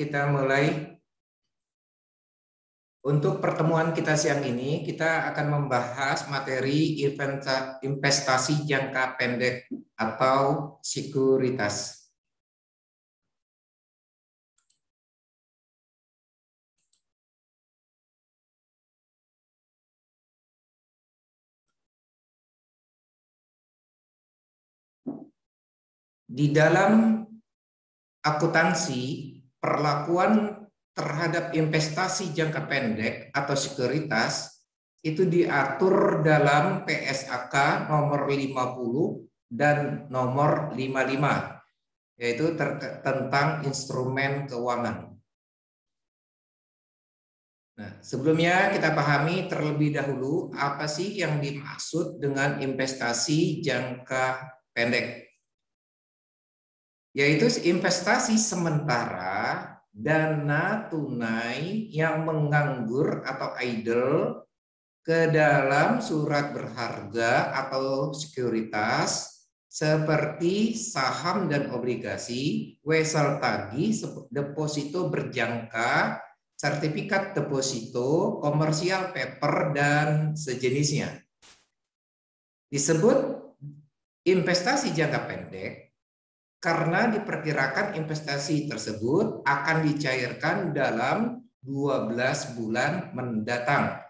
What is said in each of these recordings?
kita mulai. Untuk pertemuan kita siang ini, kita akan membahas materi investasi jangka pendek atau sekuritas. Di dalam akuntansi, perlakuan terhadap investasi jangka pendek atau sekuritas itu diatur dalam PSAK nomor 50 dan nomor 55, yaitu tentang instrumen keuangan. Nah, sebelumnya kita pahami terlebih dahulu apa sih yang dimaksud dengan investasi jangka pendek. Yaitu investasi sementara dana tunai yang menganggur atau idle ke dalam surat berharga atau sekuritas seperti saham dan obligasi, wesel tagih, deposito berjangka, sertifikat deposito, komersial paper, dan sejenisnya. Disebut investasi jangka pendek karena diperkirakan investasi tersebut akan dicairkan dalam 12 bulan mendatang.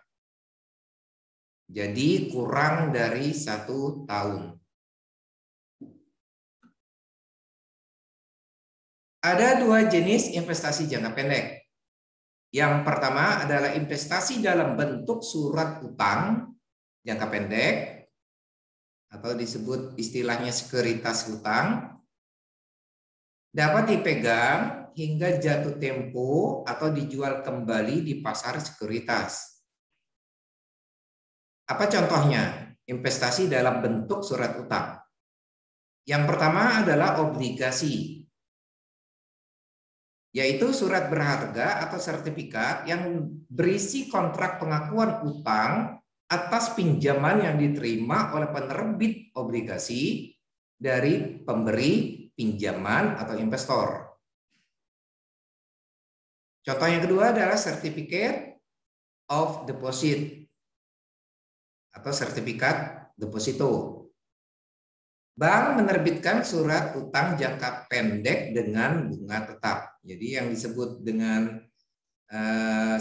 Jadi kurang dari 1 tahun. Ada 2 jenis investasi jangka pendek. Yang pertama adalah investasi dalam bentuk surat utang jangka pendek atau disebut istilahnya sekuritas utang. Dapat dipegang hingga jatuh tempo atau dijual kembali di pasar sekuritas. Apa contohnya? Investasi dalam bentuk surat utang. Yang pertama adalah obligasi, yaitu surat berharga atau sertifikat yang berisi kontrak pengakuan utang atas pinjaman yang diterima oleh penerbit obligasi dari pemberi pinjaman atau investor. Contoh yang kedua adalah certificate of deposit atau sertifikat deposito. Bank menerbitkan surat utang jangka pendek dengan bunga tetap. Jadi yang disebut dengan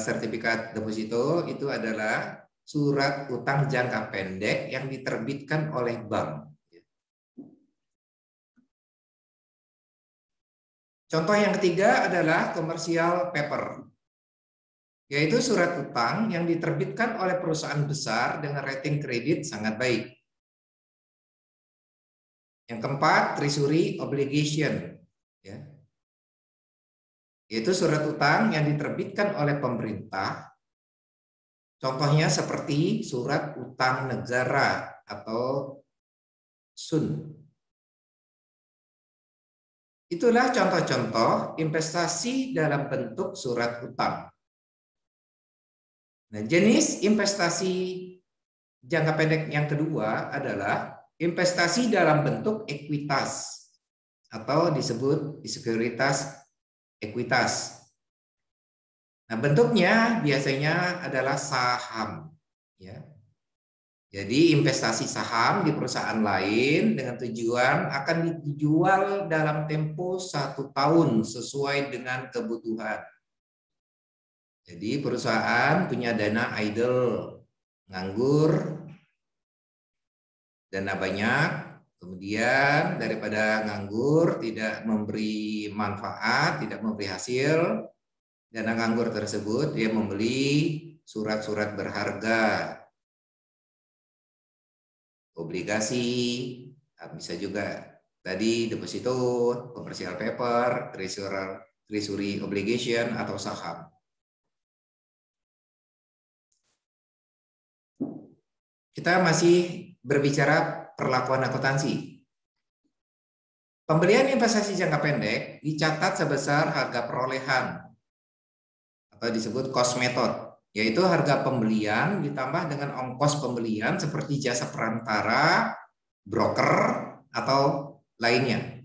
sertifikat deposito itu adalah surat utang jangka pendek yang diterbitkan oleh bank. Contoh yang ketiga adalah commercial paper, yaitu surat utang yang diterbitkan oleh perusahaan besar dengan rating kredit sangat baik. Yang keempat, treasury obligation, yaitu surat utang yang diterbitkan oleh pemerintah. Contohnya seperti surat utang negara atau SUN. Itulah contoh-contoh investasi dalam bentuk surat utang. Nah, jenis investasi jangka pendek yang kedua adalah investasi dalam bentuk ekuitas atau disebut sekuritas ekuitas. Nah, bentuknya biasanya adalah saham, ya. Jadi investasi saham di perusahaan lain dengan tujuan akan dijual dalam tempo 1 tahun sesuai dengan kebutuhan. Jadi perusahaan punya dana idle, nganggur, dana banyak, kemudian daripada nganggur tidak memberi manfaat, tidak memberi hasil, dana nganggur tersebut dia membeli surat-surat berharga, obligasi, bisa juga tadi deposito, commercial paper, treasury obligation, atau saham. Kita masih berbicara perlakuan akuntansi. Pembelian investasi jangka pendek dicatat sebesar harga perolehan atau disebut cost method, yaitu harga pembelian ditambah dengan ongkos pembelian seperti jasa perantara, broker, atau lainnya.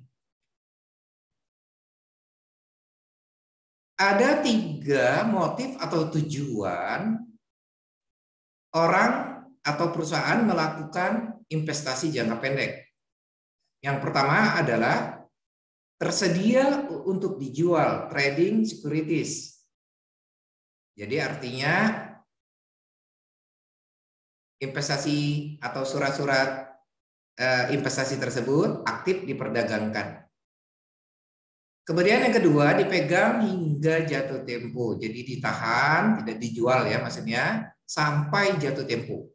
Ada 3 motif atau tujuan orang atau perusahaan melakukan investasi jangka pendek. Yang pertama adalah tersedia untuk dijual, trading securities. Jadi artinya investasi atau surat-surat investasi tersebut aktif diperdagangkan. Kemudian yang kedua, dipegang hingga jatuh tempo. Jadi ditahan, tidak dijual ya maksudnya, sampai jatuh tempo.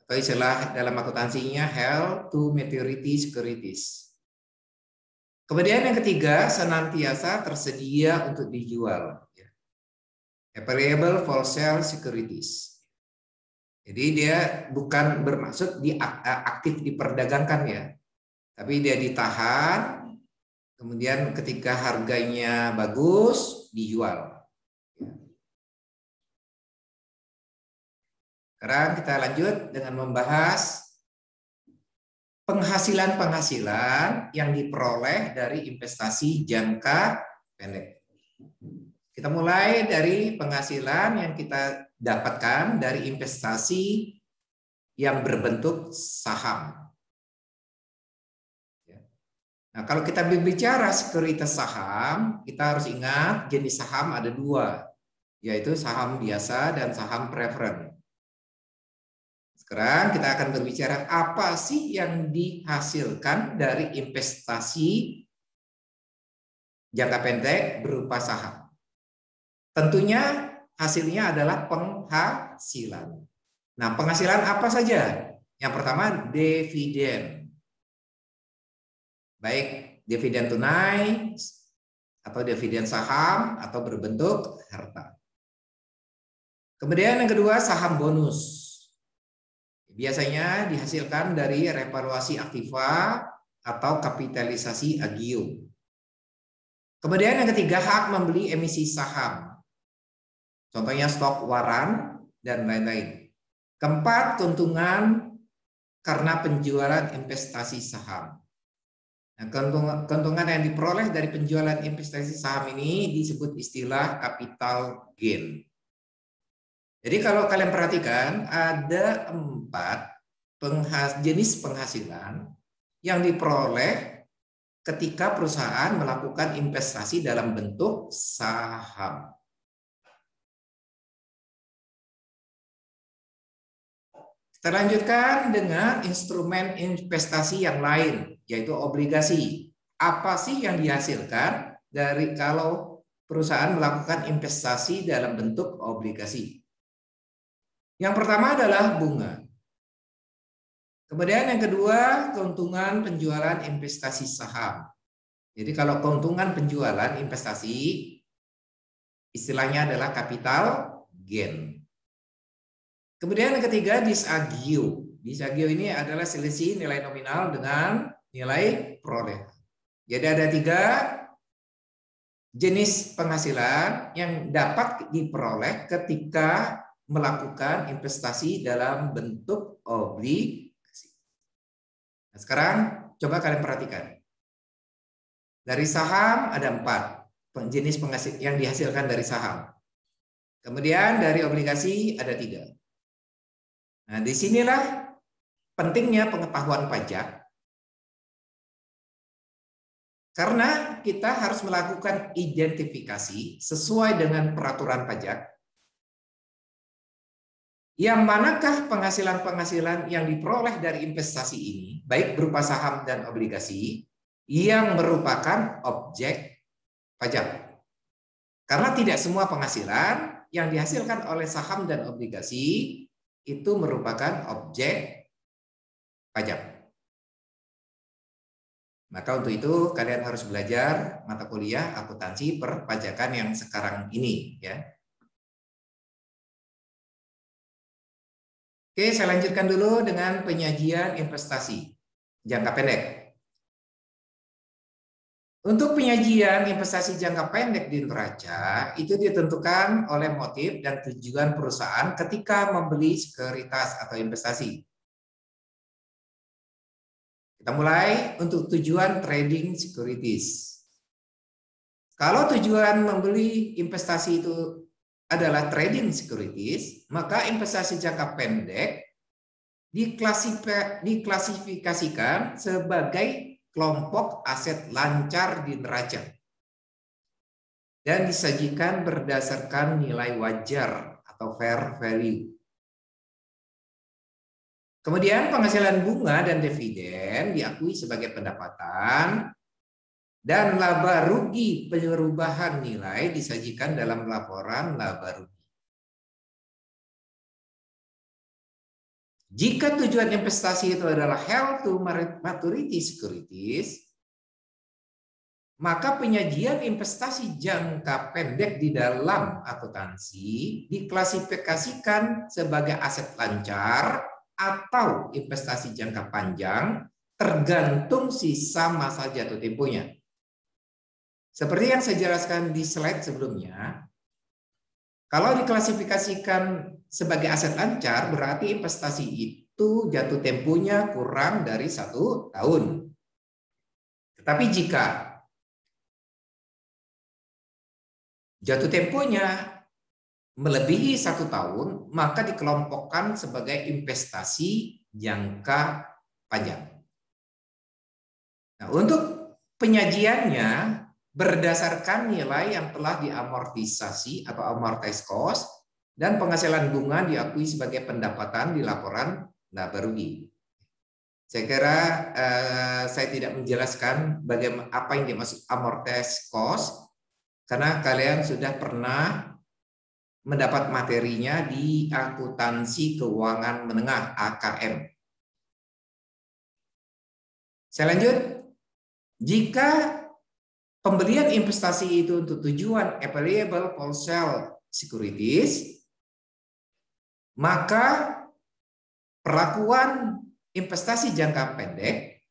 Atau istilah dalam akuntansinya held to maturity securities. Kemudian yang ketiga, senantiasa tersedia untuk dijual. Available for sale securities. Jadi dia bukan bermaksud aktif diperdagangkan ya. Tapi dia ditahan, kemudian ketika harganya bagus, dijual. Sekarang kita lanjut dengan membahas penghasilan-penghasilan yang diperoleh dari investasi jangka pendek. Kita mulai dari penghasilan yang kita dapatkan dari investasi yang berbentuk saham. Nah, kalau kita berbicara sekuritas saham, kita harus ingat jenis saham ada 2, yaitu saham biasa dan saham preferen. Sekarang kita akan berbicara apa sih yang dihasilkan dari investasi jangka pendek berupa saham. Tentunya hasilnya adalah penghasilan. Nah, penghasilan apa saja? Yang pertama, dividen. Baik dividen tunai atau dividen saham atau berbentuk harta. Kemudian yang kedua, saham bonus. Biasanya dihasilkan dari revaluasi aktiva atau kapitalisasi agio. Kemudian yang ketiga, hak membeli emisi saham. Contohnya stok waran dan lain-lain. Keempat, keuntungan karena penjualan investasi saham. Nah, keuntungan yang diperoleh dari penjualan investasi saham ini disebut istilah capital gain. Jadi kalau kalian perhatikan ada 4 jenis penghasilan yang diperoleh ketika perusahaan melakukan investasi dalam bentuk saham. Kita lanjutkan dengan instrumen investasi yang lain, yaitu obligasi. Apa sih yang dihasilkan dari kalau perusahaan melakukan investasi dalam bentuk obligasi? Yang pertama adalah bunga. Kemudian yang kedua, keuntungan penjualan investasi saham. Jadi kalau keuntungan penjualan investasi, istilahnya adalah capital gain. Kemudian yang ketiga, disagio. Disagio ini adalah selisih nilai nominal dengan nilai perolehan. Jadi ada 3 jenis penghasilan yang dapat diperoleh ketika melakukan investasi dalam bentuk obligasi. Nah, sekarang coba kalian perhatikan. Dari saham ada 4 jenis penghasil yang dihasilkan dari saham. Kemudian dari obligasi ada 3. Nah, disinilah pentingnya pengetahuan pajak. Karena kita harus melakukan identifikasi sesuai dengan peraturan pajak. Yang manakah penghasilan-penghasilan yang diperoleh dari investasi ini, baik berupa saham dan obligasi, yang merupakan objek pajak. Karena tidak semua penghasilan yang dihasilkan oleh saham dan obligasi itu merupakan objek pajak. Maka untuk itu kalian harus belajar mata kuliah akuntansi perpajakan yang sekarang ini ya. Oke, saya lanjutkan dulu dengan penyajian investasi jangka pendek. Untuk penyajian investasi jangka pendek di neraca itu ditentukan oleh motif dan tujuan perusahaan ketika membeli sekuritas atau investasi. Kita mulai untuk tujuan trading securities. Kalau tujuan membeli investasi itu adalah trading securities, maka investasi jangka pendek diklasifikasikan sebagai kelompok aset lancar di neraca dan disajikan berdasarkan nilai wajar atau fair value. Kemudian penghasilan bunga dan dividen diakui sebagai pendapatan dan laba rugi perubahan nilai disajikan dalam laporan laba rugi. Jika tujuan investasi itu adalah held to maturity securities, maka penyajian investasi jangka pendek di dalam akuntansi diklasifikasikan sebagai aset lancar atau investasi jangka panjang tergantung sisa masa jatuh temponya. Seperti yang saya jelaskan di slide sebelumnya, kalau diklasifikasikan sebagai aset lancar, berarti investasi itu jatuh temponya kurang dari 1 tahun. Tetapi jika jatuh temponya melebihi 1 tahun, maka dikelompokkan sebagai investasi jangka panjang. Nah, untuk penyajiannya berdasarkan nilai yang telah diamortisasi atau amortized cost dan penghasilan bunga diakui sebagai pendapatan di laporan laba rugi. Saya kira saya tidak menjelaskan bagaimana apa yang dimaksud amortized cost karena kalian sudah pernah mendapat materinya di akuntansi keuangan menengah AKM. Saya lanjut. Jika pembelian investasi itu untuk tujuan available for sale securities, maka perlakuan investasi jangka pendek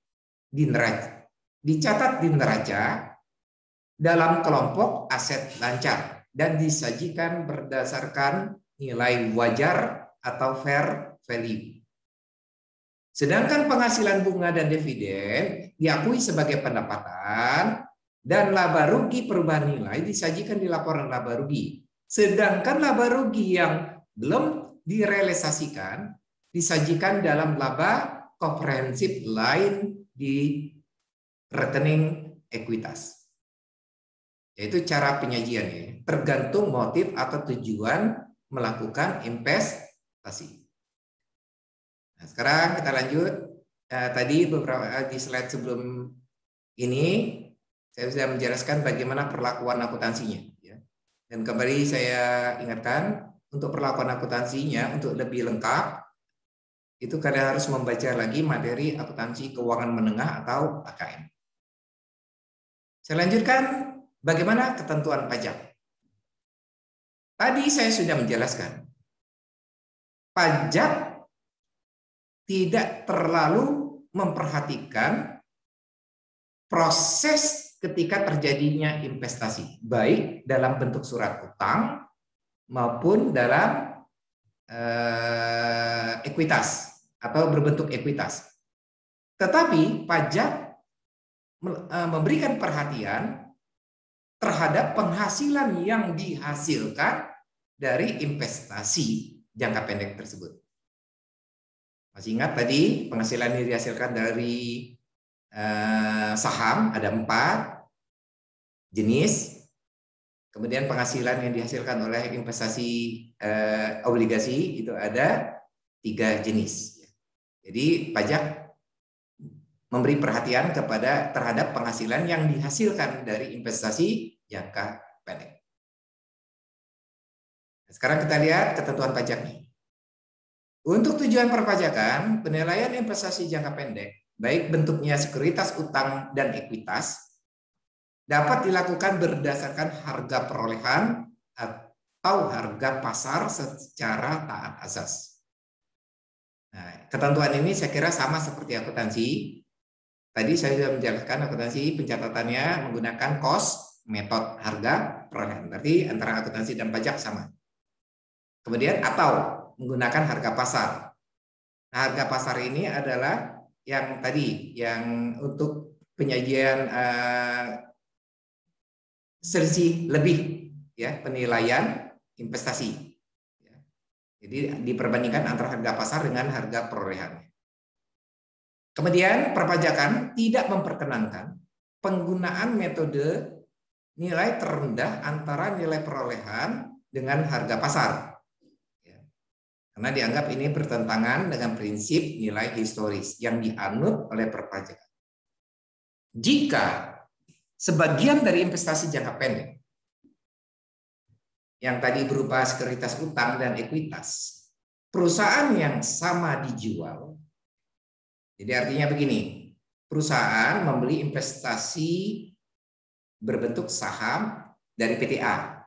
dicatat di neraca dalam kelompok aset lancar dan disajikan berdasarkan nilai wajar atau fair value. Sedangkan penghasilan bunga dan dividen diakui sebagai pendapatan dan laba rugi perubahan nilai disajikan di laporan laba rugi. Sedangkan laba rugi yang belum direalisasikan disajikan dalam laba komprehensif lain di rekening ekuitas. Yaitu cara penyajiannya, tergantung motif atau tujuan melakukan investasi. Nah, sekarang kita lanjut. Tadi beberapa di slide sebelum ini saya sudah menjelaskan bagaimana perlakuan akuntansinya. Dan kembali saya ingatkan, untuk perlakuan akuntansinya, untuk lebih lengkap, itu kalian harus membaca lagi materi akuntansi keuangan menengah atau AKM. Saya lanjutkan, bagaimana ketentuan pajak. Tadi saya sudah menjelaskan, pajak tidak terlalu memperhatikan proses ketika terjadinya investasi, baik dalam bentuk surat utang maupun dalam ekuitas atau berbentuk ekuitas. Tetapi pajak memberikan perhatian terhadap penghasilan yang dihasilkan dari investasi jangka pendek tersebut. Masih ingat tadi penghasilan yang dihasilkan dari saham ada 4 jenis, kemudian penghasilan yang dihasilkan oleh investasi obligasi itu ada 3 jenis. Jadi pajak memberi perhatian terhadap penghasilan yang dihasilkan dari investasi jangka pendek. Sekarang kita lihat ketentuan pajaknya. Untuk tujuan perpajakan, penilaian investasi jangka pendek, baik bentuknya sekuritas utang dan ekuitas, dapat dilakukan berdasarkan harga perolehan atau harga pasar secara taat asas. Nah, ketentuan ini saya kira sama seperti akuntansi. Tadi saya sudah menjelaskan akuntansi pencatatannya menggunakan cost method harga perolehan. Berarti antara akuntansi dan pajak sama. Kemudian atau menggunakan harga pasar. Nah, harga pasar ini adalah yang tadi, yang untuk penyajian selisih lebih ya penilaian investasi. Jadi diperbandingkan antara harga pasar dengan harga perolehannya. Kemudian perpajakan tidak memperkenankan penggunaan metode nilai terendah antara nilai perolehan dengan harga pasar. Karena dianggap ini bertentangan dengan prinsip nilai historis yang dianut oleh perpajakan. Jika sebagian dari investasi jangka pendek yang tadi berupa sekuritas utang dan ekuitas, perusahaan yang sama dijual, jadi artinya begini, perusahaan membeli investasi berbentuk saham dari PTA,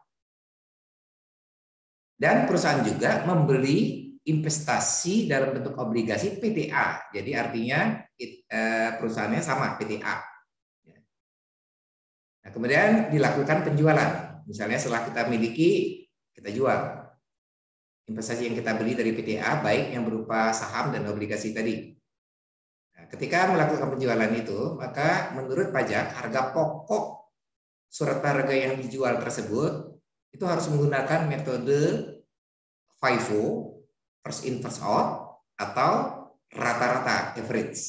dan perusahaan juga membeli investasi dalam bentuk obligasi PTA. Jadi artinya perusahaannya sama, PTA. Nah, kemudian dilakukan penjualan. Misalnya setelah kita miliki, kita jual. Investasi yang kita beli dari PTA, baik yang berupa saham dan obligasi tadi. Nah, ketika melakukan penjualan itu, maka menurut pajak, harga pokok surat harga yang dijual tersebut itu harus menggunakan metode FIFO, first in first out, atau rata-rata average.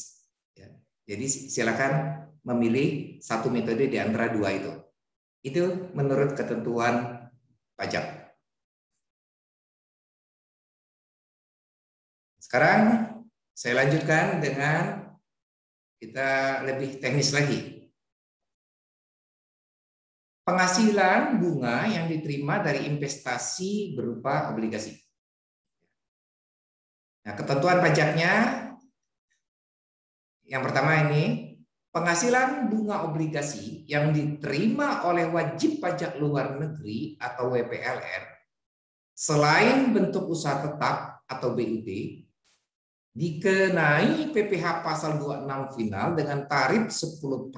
Jadi silakan memilih satu metode di antara dua itu. Itu menurut ketentuan pajak. Sekarang saya lanjutkan dengan kita lebih teknis lagi. Penghasilan bunga yang diterima dari investasi berupa obligasi. Nah, ketentuan pajaknya yang pertama ini, penghasilan bunga obligasi yang diterima oleh wajib pajak luar negeri atau WPLN selain bentuk usaha tetap atau BUT dikenai PPh pasal 26 final dengan tarif 10%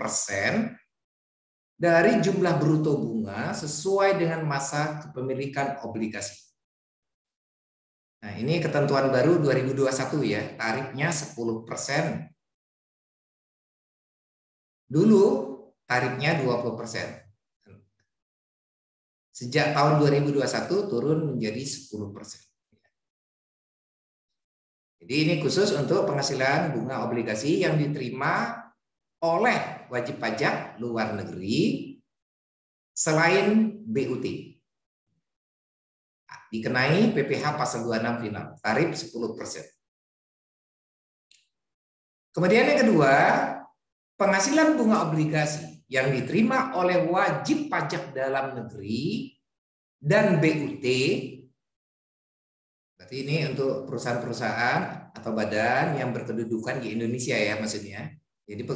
dari jumlah bruto bunga sesuai dengan masa kepemilikan obligasi. Nah, ini ketentuan baru 2021 ya, tarifnya 10%. Dulu tarifnya 20%. Sejak tahun 2021 turun menjadi 10%. Jadi ini khusus untuk penghasilan bunga obligasi yang diterima oleh wajib pajak luar negeri selain BUT. Dikenai PPh pasal 26 final, tarif 10%. Kemudian yang kedua, penghasilan bunga obligasi yang diterima oleh wajib pajak dalam negeri dan BUT, berarti ini untuk perusahaan-perusahaan atau badan yang berkedudukan di Indonesia ya maksudnya. Jadi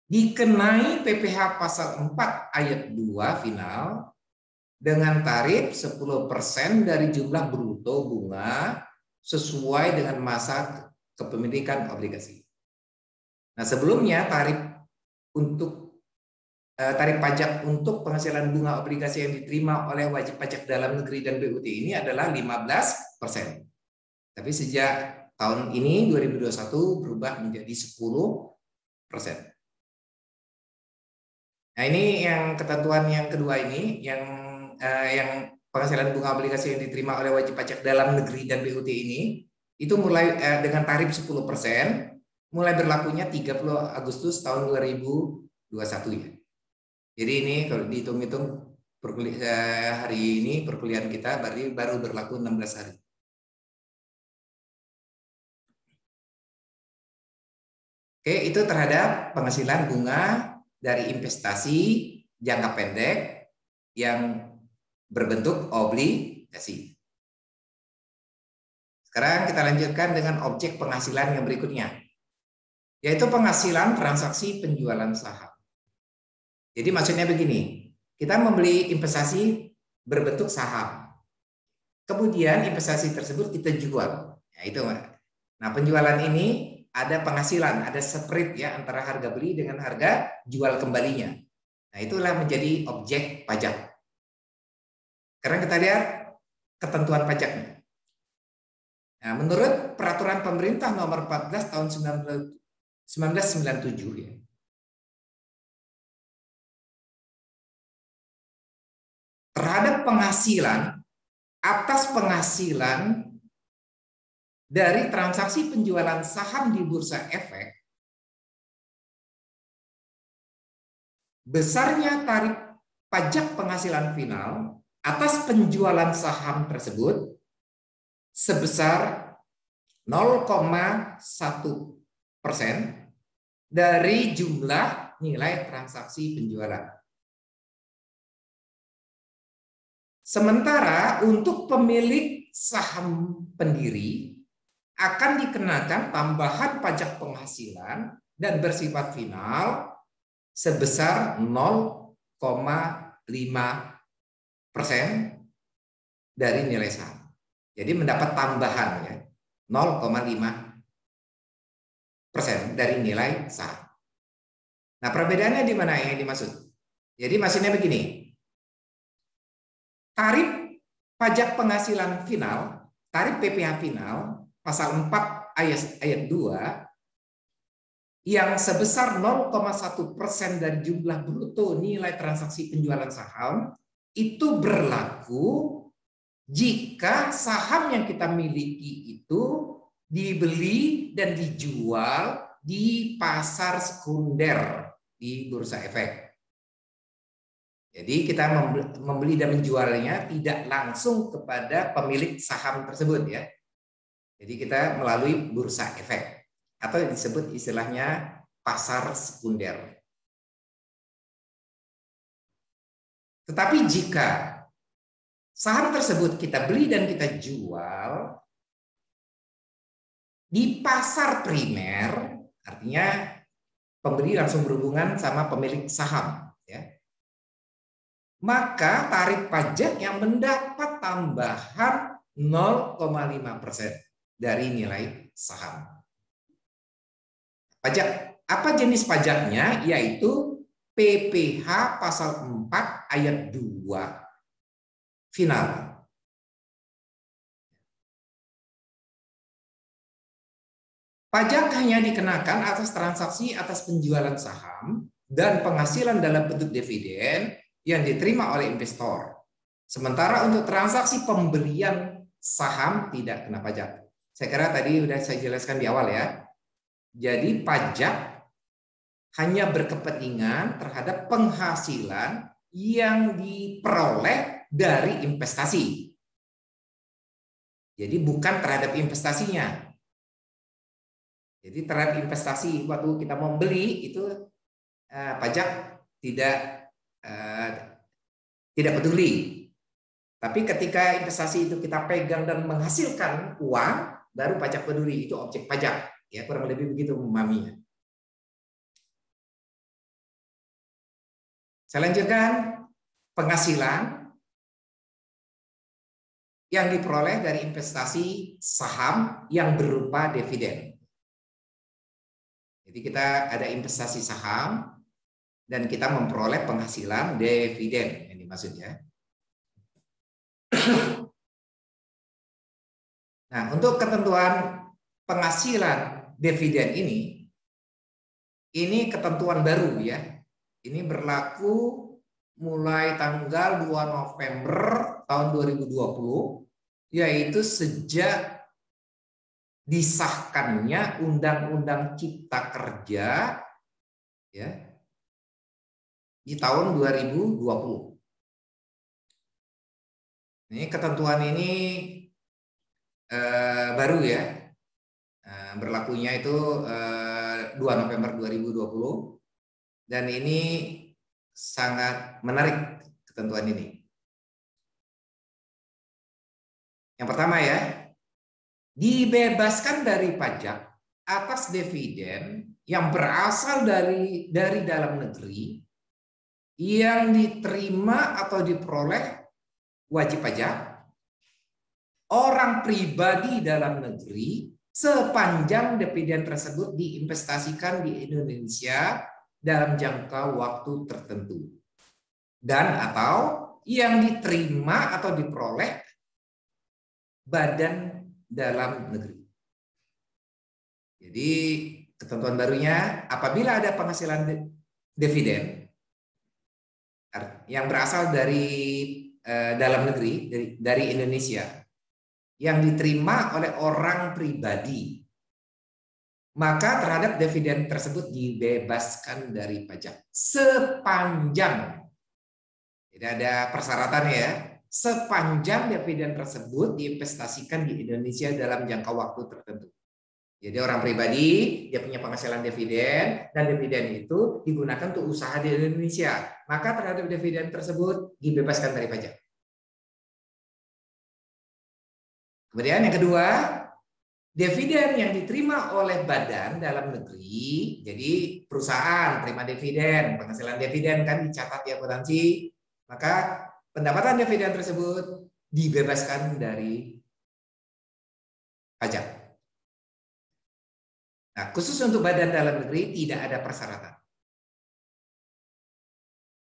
dikenai PPh pasal 4 ayat 2 final dengan tarif 10% dari jumlah bruto bunga sesuai dengan masa kepemilikan obligasi. Nah, sebelumnya tarif pajak untuk penghasilan bunga obligasi yang diterima oleh wajib pajak dalam negeri dan BUT ini adalah 15%. Tapi sejak tahun ini 2021 berubah menjadi 10%. Nah, ini yang ketentuan yang kedua ini yang penghasilan bunga obligasi yang diterima oleh wajib pajak dalam negeri dan BUT ini itu mulai dengan tarif 10%, mulai berlakunya 30 Agustus tahun 2021 ya. Jadi ini kalau dihitung-hitung hari ini perkuliahan kita baru berlaku 16 hari. Oke, itu terhadap penghasilan bunga dari investasi jangka pendek yang berbentuk obligasi. Sekarang kita lanjutkan dengan objek penghasilan yang berikutnya, yaitu penghasilan transaksi penjualan saham. Jadi maksudnya begini, kita membeli investasi berbentuk saham. Kemudian investasi tersebut kita jual. Ya, itu. Nah, penjualan ini ada penghasilan, ada spread ya antara harga beli dengan harga jual kembalinya. Nah, itulah menjadi objek pajak. Sekarang kita lihat ketentuan pajaknya. Nah, menurut peraturan pemerintah nomor 14 tahun 1997 ya. terhadap penghasilan atas penghasilan dari transaksi penjualan saham di Bursa Efek, besarnya tarif pajak penghasilan final atas penjualan saham tersebut sebesar 0,1% dari jumlah nilai transaksi penjualan. Sementara untuk pemilik saham pendiri akan dikenakan tambahan pajak penghasilan dan bersifat final sebesar 0,5% dari nilai saham. Jadi mendapat tambahan ya 0,5% dari nilai saham. Nah, perbedaannya di mana yang dimaksud? Jadi maksudnya begini. Tarif pajak penghasilan final, tarif PPh final pasal 4 ayat 2 yang sebesar 0,1% dari jumlah bruto nilai transaksi penjualan saham itu berlaku jika saham yang kita miliki itu dibeli dan dijual di pasar sekunder di Bursa Efek. Jadi kita membeli dan menjualnya tidak langsung kepada pemilik saham tersebut ya. Jadi kita melalui Bursa Efek atau disebut istilahnya pasar sekunder. Tetapi jika saham tersebut kita beli dan kita jual di pasar primer, artinya pembeli langsung berhubungan sama pemilik saham ya. Maka tarif pajak yang mendapat tambahan 0,5% dari nilai saham. Pajak apa jenis pajaknya? Yaitu PPh pasal 4 ayat 2 final. Pajak hanya dikenakan atas transaksi atas penjualan saham dan penghasilan dalam bentuk dividen yang diterima oleh investor. Sementara untuk transaksi pembelian saham tidak kena pajak. Saya kira tadi sudah saya jelaskan di awal ya. Jadi pajak hanya berkepentingan terhadap penghasilan yang diperoleh dari investasi. Jadi bukan terhadap investasinya. Jadi terhadap investasi waktu kita mau beli itu pajak tidak peduli. Tapi ketika investasi itu kita pegang dan menghasilkan uang, baru pajak peduli, itu objek pajak. Ya, kurang lebih begitu memahaminya. Saya lanjutkan. Penghasilan yang diperoleh dari investasi saham yang berupa dividen. Jadi kita ada investasi saham dan kita memperoleh penghasilan dividen, yang dimaksud ya. Nah, untuk ketentuan penghasilan dividen ini ketentuan baru ya. Ini berlaku mulai tanggal 2 November tahun 2020, yaitu sejak disahkannya Undang-Undang Cipta Kerja ya di tahun 2020. Ini ketentuan ini baru ya, berlakunya itu 2 November 2020 dan ini sangat menarik ketentuan ini. Yang pertama ya, dibebaskan dari pajak atas dividen yang berasal dari dalam negeri yang diterima atau diperoleh wajib pajak orang pribadi dalam negeri sepanjang dividen tersebut diinvestasikan di Indonesia dalam jangka waktu tertentu dan atau yang diterima atau diperoleh badan dalam negeri. Jadi ketentuan barunya apabila ada penghasilan dividen yang berasal dari dalam negeri dari Indonesia yang diterima oleh orang pribadi, maka terhadap dividen tersebut dibebaskan dari pajak sepanjang, tidak ada persyaratannya ya, sepanjang dividen tersebut diinvestasikan di Indonesia dalam jangka waktu tertentu. Jadi orang pribadi dia punya penghasilan dividen dan dividen itu digunakan untuk usaha di Indonesia, maka terhadap dividen tersebut dibebaskan dari pajak. Kemudian yang kedua, dividen yang diterima oleh badan dalam negeri, jadi perusahaan terima dividen, penghasilan dividen kan dicatat di akuntansi, maka pendapatan dividen tersebut dibebaskan dari pajak. Nah, khusus untuk badan dalam negeri tidak ada persyaratan.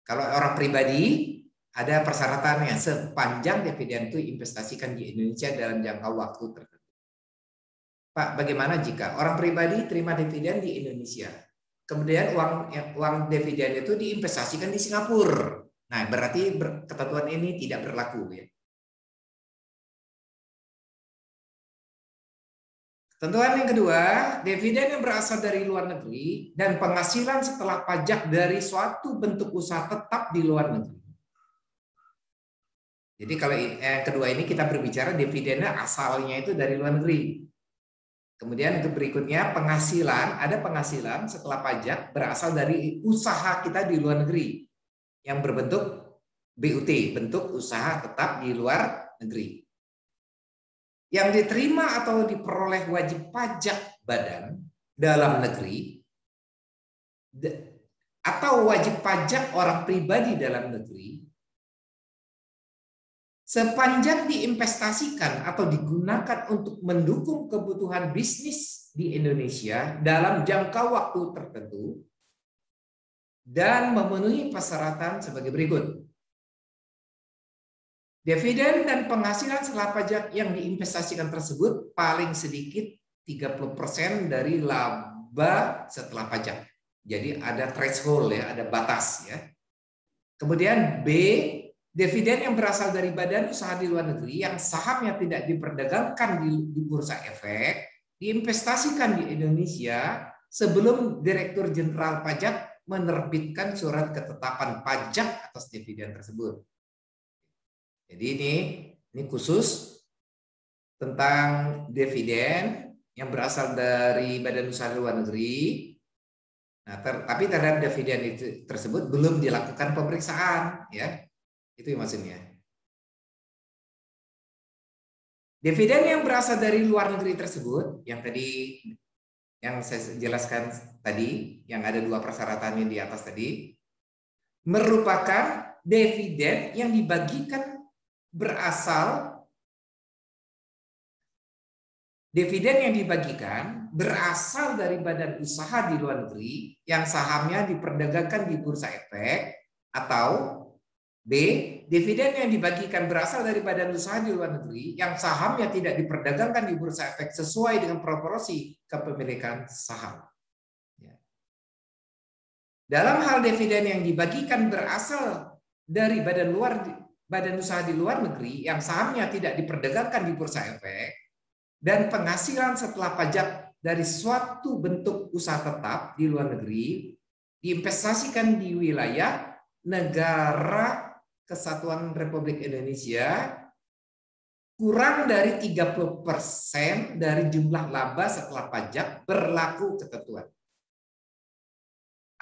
Kalau orang pribadi ada persyaratannya sepanjang dividen itu investasikan di Indonesia dalam jangka waktu tertentu. Pak, bagaimana jika orang pribadi terima dividen di Indonesia, kemudian uang dividen itu diinvestasikan di Singapura? Nah, berarti ketentuan ini tidak berlaku ya. Tentuan yang kedua, dividen yang berasal dari luar negeri dan penghasilan setelah pajak dari suatu bentuk usaha tetap di luar negeri. Jadi kalau yang kedua ini kita berbicara dividennya asalnya itu dari luar negeri. Kemudian berikutnya penghasilan, ada penghasilan setelah pajak berasal dari usaha kita di luar negeri yang berbentuk BUT, bentuk usaha tetap di luar negeri. Yang diterima atau diperoleh wajib pajak badan dalam negeri atau wajib pajak orang pribadi dalam negeri sepanjang diinvestasikan atau digunakan untuk mendukung kebutuhan bisnis di Indonesia dalam jangka waktu tertentu dan memenuhi persyaratan sebagai berikut. Dividen dan penghasilan setelah pajak yang diinvestasikan tersebut paling sedikit 30% dari laba setelah pajak. Jadi ada threshold ya, ada batas ya. Kemudian B, dividen yang berasal dari badan usaha di luar negeri yang sahamnya tidak diperdagangkan di bursa efek diinvestasikan di Indonesia sebelum Direktur Jenderal Pajak menerbitkan surat ketetapan pajak atas dividen tersebut. Jadi ini khusus tentang dividen yang berasal dari badan usaha luar negeri. Nah, tapi terhadap dividen itu tersebut belum dilakukan pemeriksaan, ya. Itu yang maksudnya. Dividen yang berasal dari luar negeri tersebut, yang tadi yang saya jelaskan tadi, yang ada dua persyaratannya di atas tadi, merupakan dividen yang dibagikan dividen yang dibagikan berasal dari badan usaha di luar negeri yang sahamnya diperdagangkan di bursa efek, atau B, dividen yang dibagikan berasal dari badan usaha di luar negeri yang sahamnya tidak diperdagangkan di bursa efek sesuai dengan proporsi kepemilikan saham. Dalam hal dividen yang dibagikan berasal dari badan usaha di luar negeri yang sahamnya tidak diperdagangkan di bursa efek dan penghasilan setelah pajak dari suatu bentuk usaha tetap di luar negeri diinvestasikan di wilayah negara Kesatuan Republik Indonesia kurang dari 30% dari jumlah laba setelah pajak berlaku ketentuan.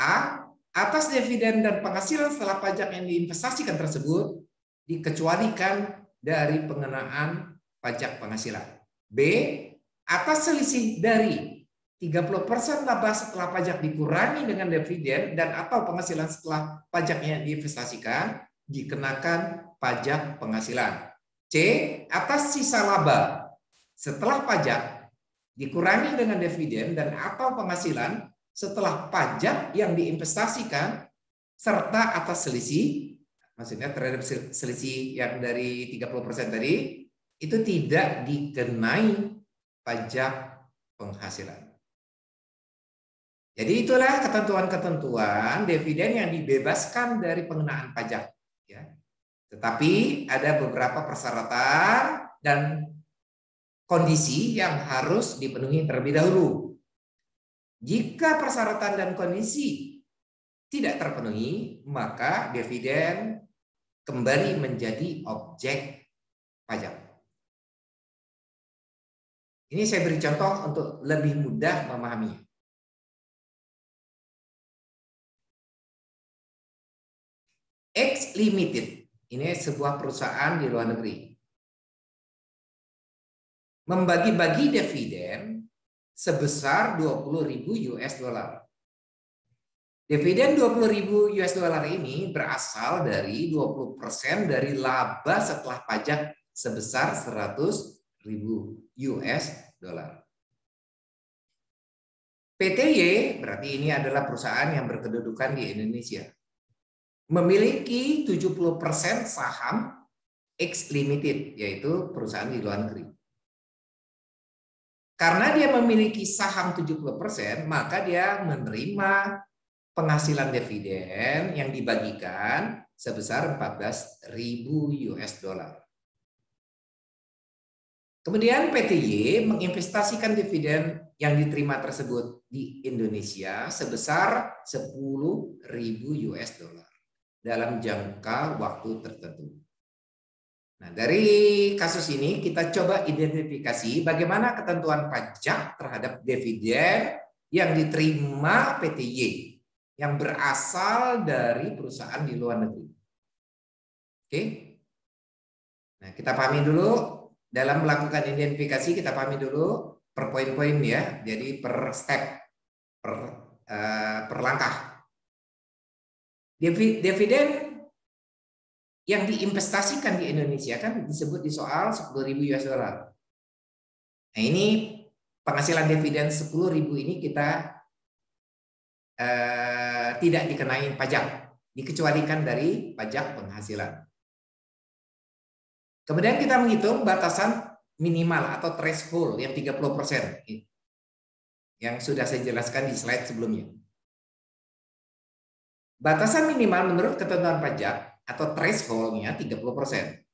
A, atas dividen dan penghasilan setelah pajak yang diinvestasikan tersebut dikecualikan dari pengenaan pajak penghasilan. B, atas selisih dari 30% laba setelah pajak dikurangi dengan dividen dan atau penghasilan setelah pajak yang diinvestasikan dikenakan pajak penghasilan. C, atas sisa laba setelah pajak dikurangi dengan dividen dan atau penghasilan setelah pajak yang diinvestasikan serta atas selisih, maksudnya terhadap selisih yang dari 30% tadi, itu tidak dikenai pajak penghasilan. Jadi itulah ketentuan-ketentuan dividen yang dibebaskan dari pengenaan pajak. Ya. Tetapi ada beberapa persyaratan dan kondisi yang harus dipenuhi terlebih dahulu. Jika persyaratan dan kondisi tidak terpenuhi, maka dividen kembali menjadi objek pajak. Ini saya beri contoh untuk lebih mudah memahaminya. X Limited, ini sebuah perusahaan di luar negeri, membagi-bagi dividen sebesar 20.000 US dollar. Dividen 20.000 US dollar ini berasal dari 20% dari laba setelah pajak sebesar 100.000 US dollar. PTY berarti ini adalah perusahaan yang berkedudukan di Indonesia. Memiliki 70% saham X Limited, yaitu perusahaan di luar negeri. Karena dia memiliki saham 70%, maka dia menerima penghasilan dividen yang dibagikan sebesar 14.000 US dollar. Kemudian PTY menginvestasikan dividen yang diterima tersebut di Indonesia sebesar 10.000 US dollar dalam jangka waktu tertentu. Nah, dari kasus ini kita coba identifikasi bagaimana ketentuan pajak terhadap dividen yang diterima PTY yang berasal dari perusahaan di luar negeri. Oke. Nah, kita pahami dulu dalam melakukan identifikasi, kita pahami dulu per poin-poin ya. Jadi per step, per langkah. Dividen yang diinvestasikan di Indonesia kan disebut di soal 10.000 US dollar. Nah, ini penghasilan dividen 10.000 ini kita tidak dikenai pajak, dikecualikan dari pajak penghasilan. Kemudian kita menghitung batasan minimal atau threshold yang 30%. Yang sudah saya jelaskan di slide sebelumnya. Batasan minimal menurut ketentuan pajak atau threshold-nya 30%.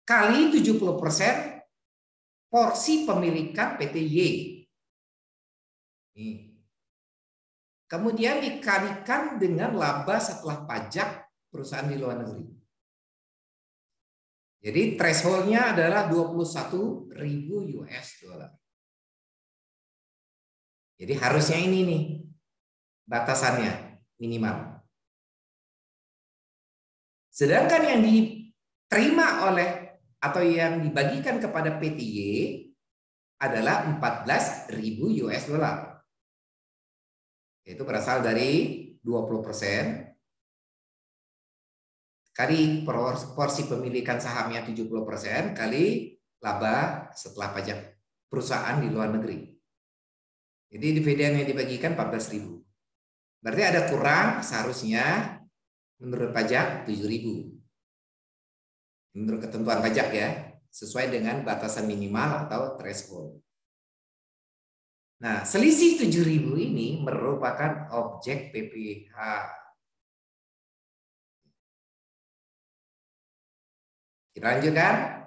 Kali 70% porsi pemilikan PTY. Kemudian dikalikan dengan laba setelah pajak perusahaan di luar negeri. Jadi threshold-nya adalah 21.000 US dollar. Jadi harusnya ini nih batasannya minimal. Sedangkan yang diterima oleh atau yang dibagikan kepada PTY adalah 14.000 US dollar. Itu berasal dari 20% kali porsi pemilikan sahamnya 70% kali laba setelah pajak perusahaan di luar negeri. Jadi dividen yang dibagikan 14.000. Berarti ada kurang seharusnya menurut pajak 7.000. Menurut ketentuan pajak ya, sesuai dengan batasan minimal atau threshold. Nah, selisih 7.000 ini merupakan objek PPh. Kita lanjutkan.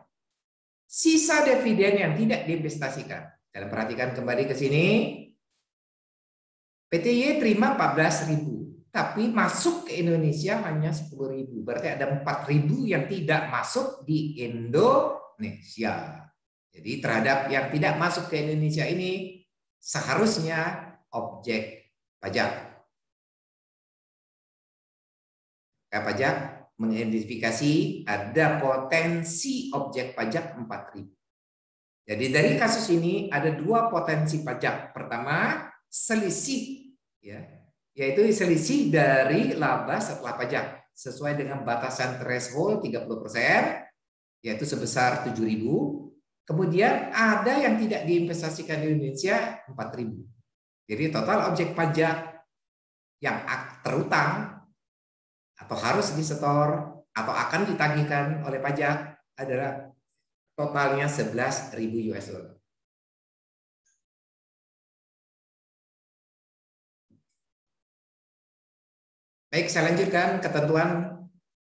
Sisa dividen yang tidak diinvestasikan. Kalian perhatikan kembali ke sini. PTY terima 14.000, tapi masuk ke Indonesia hanya 10.000. Berarti ada 4.000 yang tidak masuk di Indonesia. Jadi terhadap yang tidak masuk ke Indonesia ini seharusnya objek pajak. Pajak mengidentifikasi ada potensi objek pajak 4.000. Jadi dari kasus ini ada dua potensi pajak. Pertama, selisih ya, yaitu selisih dari laba setelah pajak sesuai dengan batasan threshold 30%, yaitu sebesar 7.000. Kemudian ada yang tidak diinvestasikan di Indonesia 4.000. Jadi total objek pajak yang terutang atau harus disetor atau akan ditagihkan oleh pajak adalah totalnya 11.000 US dollar. Baik, saya lanjutkan ketentuan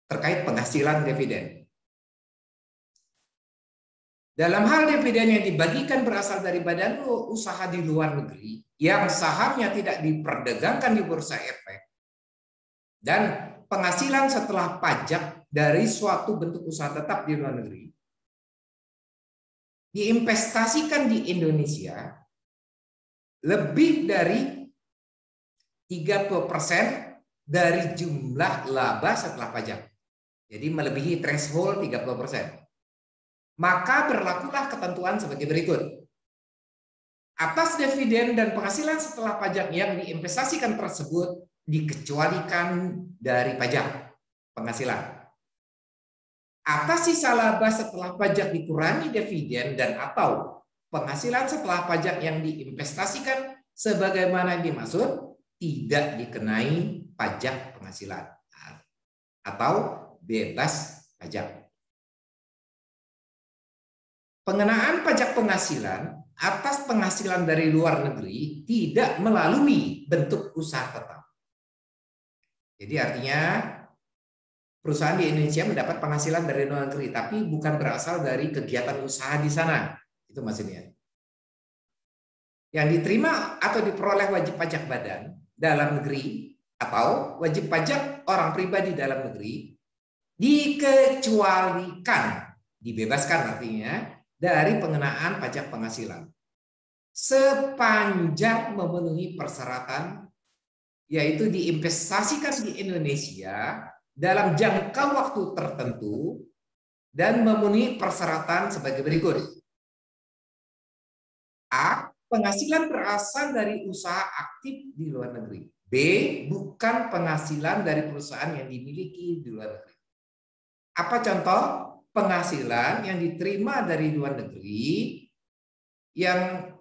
terkait penghasilan dividen. Dalam hal dividen yang dibagikan berasal dari badan usaha di luar negeri yang sahamnya tidak diperdagangkan di bursa efek dan penghasilan setelah pajak dari suatu bentuk usaha tetap di luar negeri diinvestasikan di Indonesia lebih dari 30% dari jumlah laba setelah pajak. Jadi melebihi threshold 30%. Maka berlakulah ketentuan sebagai berikut. Atas dividen dan penghasilan setelah pajak yang diinvestasikan tersebut dikecualikan dari pajak penghasilan. Atas sisa laba setelah pajak dikurangi dividen dan atau penghasilan setelah pajak yang diinvestasikan sebagaimana dimaksud tidak dikenai pajak penghasilan atau bebas pajak. Pengenaan pajak penghasilan atas penghasilan dari luar negeri tidak melalui bentuk usaha tetap. Jadi artinya perusahaan di Indonesia mendapat penghasilan dari luar negeri, tapi bukan berasal dari kegiatan usaha di sana. Itu maksudnya. Yang diterima atau diperoleh wajib pajak badan dalam negeri atau wajib pajak orang pribadi dalam negeri dikecualikan, dibebaskan artinya, dari pengenaan pajak penghasilan sepanjang memenuhi persyaratan, yaitu diinvestasikan di Indonesia dalam jangka waktu tertentu dan memenuhi persyaratan sebagai berikut. A. Penghasilan berasal dari usaha aktif di luar negeri. B. Bukan penghasilan dari perusahaan yang dimiliki di luar negeri. Apa contoh penghasilan yang diterima dari luar negeri yang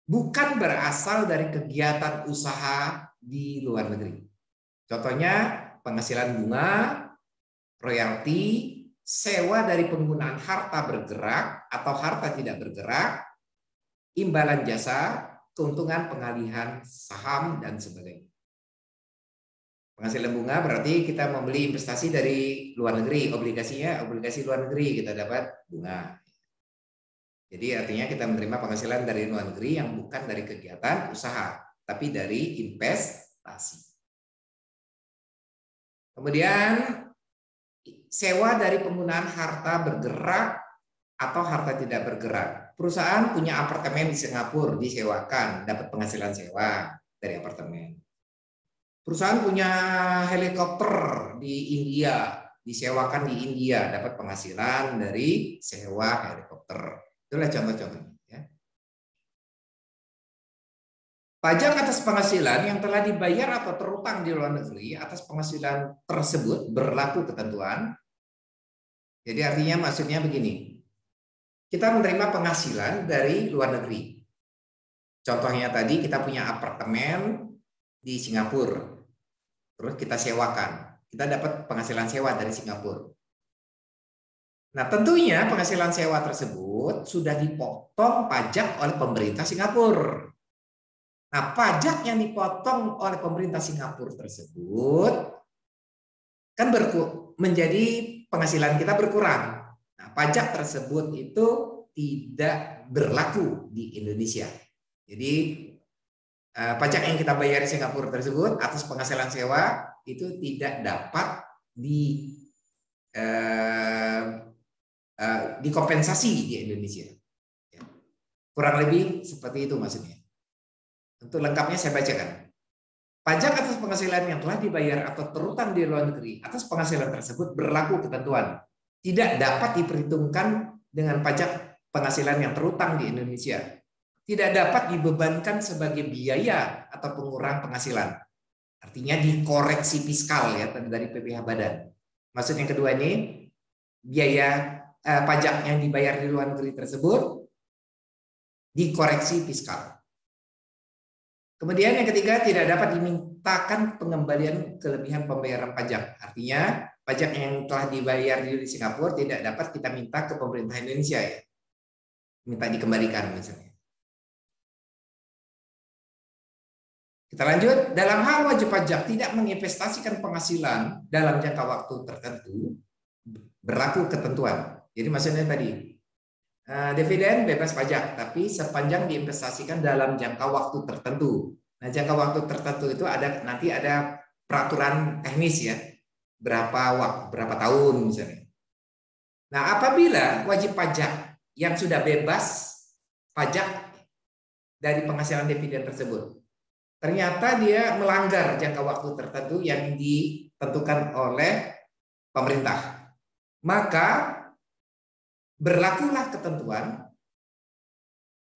bukan berasal dari kegiatan usaha di luar negeri? Contohnya penghasilan bunga, royalti, sewa dari penggunaan harta bergerak atau harta tidak bergerak, imbalan jasa, keuntungan pengalihan saham, dan sebagainya. Penghasilan bunga berarti kita membeli investasi dari luar negeri, obligasinya obligasi luar negeri kita dapat bunga. Jadi artinya kita menerima penghasilan dari luar negeri yang bukan dari kegiatan usaha, tapi dari investasi. Kemudian sewa dari penggunaan harta bergerak atau harta tidak bergerak. Perusahaan punya apartemen di Singapura, disewakan, dapat penghasilan sewa dari apartemen. Perusahaan punya helikopter di India, disewakan di India, dapat penghasilan dari sewa helikopter. Itulah contoh-contohnya. Ya. Pajak atas penghasilan yang telah dibayar atau terutang di luar negeri atas penghasilan tersebut berlaku ketentuan. Jadi artinya maksudnya begini, kita menerima penghasilan dari luar negeri. Contohnya tadi kita punya apartemen di Singapura. Terus kita sewakan, kita dapat penghasilan sewa dari Singapura. Nah, tentunya penghasilan sewa tersebut sudah dipotong pajak oleh pemerintah Singapura. Nah, pajak yang dipotong oleh pemerintah Singapura tersebut kan menjadi penghasilan kita berkurang. Nah, pajak tersebut itu tidak berlaku di Indonesia. Jadi pajak yang kita bayar di Singapura tersebut atas penghasilan sewa itu tidak dapat dikompensasi di Indonesia. Kurang lebih seperti itu maksudnya. Untuk lengkapnya saya bacakan. Pajak atas penghasilan yang telah dibayar atau terutang di luar negeri atas penghasilan tersebut berlaku ketentuan. Tidak dapat diperhitungkan dengan pajak penghasilan yang terutang di Indonesia. Tidak dapat dibebankan sebagai biaya atau pengurang penghasilan. Artinya dikoreksi fiskal ya dari PPh badan. Maksud yang kedua ini biaya pajak yang dibayar di luar negeri tersebut dikoreksi fiskal. Kemudian yang ketiga tidak dapat dimintakan pengembalian kelebihan pembayaran pajak. Artinya pajak yang telah dibayar di Singapura tidak dapat kita minta ke pemerintah Indonesia ya. Minta dikembalikan misalnya. Kita Kita lanjut, dalam hal wajib pajak tidak menginvestasikan penghasilan dalam jangka waktu tertentu, berlaku ketentuan. Jadi maksudnya tadi, dividen bebas pajak, tapi sepanjang diinvestasikan dalam jangka waktu tertentu. Nah, jangka waktu tertentu itu nanti ada peraturan teknis ya, berapa tahun misalnya. Nah, apabila wajib pajak yang sudah bebas pajak dari penghasilan dividen tersebut, ternyata dia melanggar jangka waktu tertentu yang ditentukan oleh pemerintah, maka berlakulah ketentuan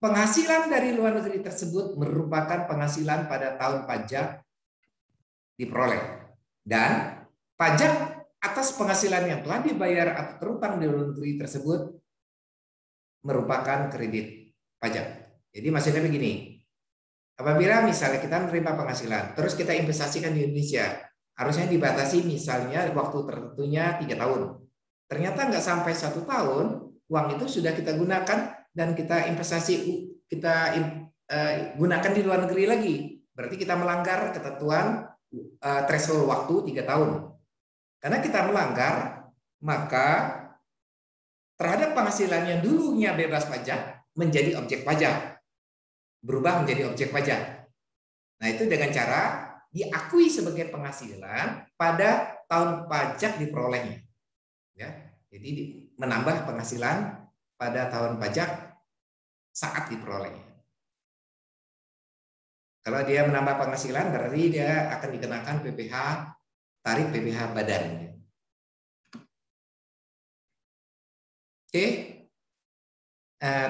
penghasilan dari luar negeri tersebut merupakan penghasilan pada tahun pajak diperoleh, dan pajak atas penghasilan yang telah dibayar atau terutang di luar negeri tersebut merupakan kredit pajak. Jadi maksudnya begini, apabila misalnya kita menerima penghasilan, terus kita investasikan di Indonesia, harusnya dibatasi misalnya waktu tertentunya 3 tahun. Ternyata nggak sampai 1 tahun, uang itu sudah kita gunakan dan kita gunakan di luar negeri lagi. Berarti kita melanggar ketentuan threshold waktu 3 tahun. Karena kita melanggar, maka terhadap penghasilan yang dulunya bebas pajak menjadi objek pajak. Berubah menjadi objek pajak. Nah, itu dengan cara diakui sebagai penghasilan pada tahun pajak diperolehnya. Ya, jadi menambah penghasilan pada tahun pajak saat diperolehnya. Kalau dia menambah penghasilan, berarti dia akan dikenakan PPh, tarif PPh badan. Oke,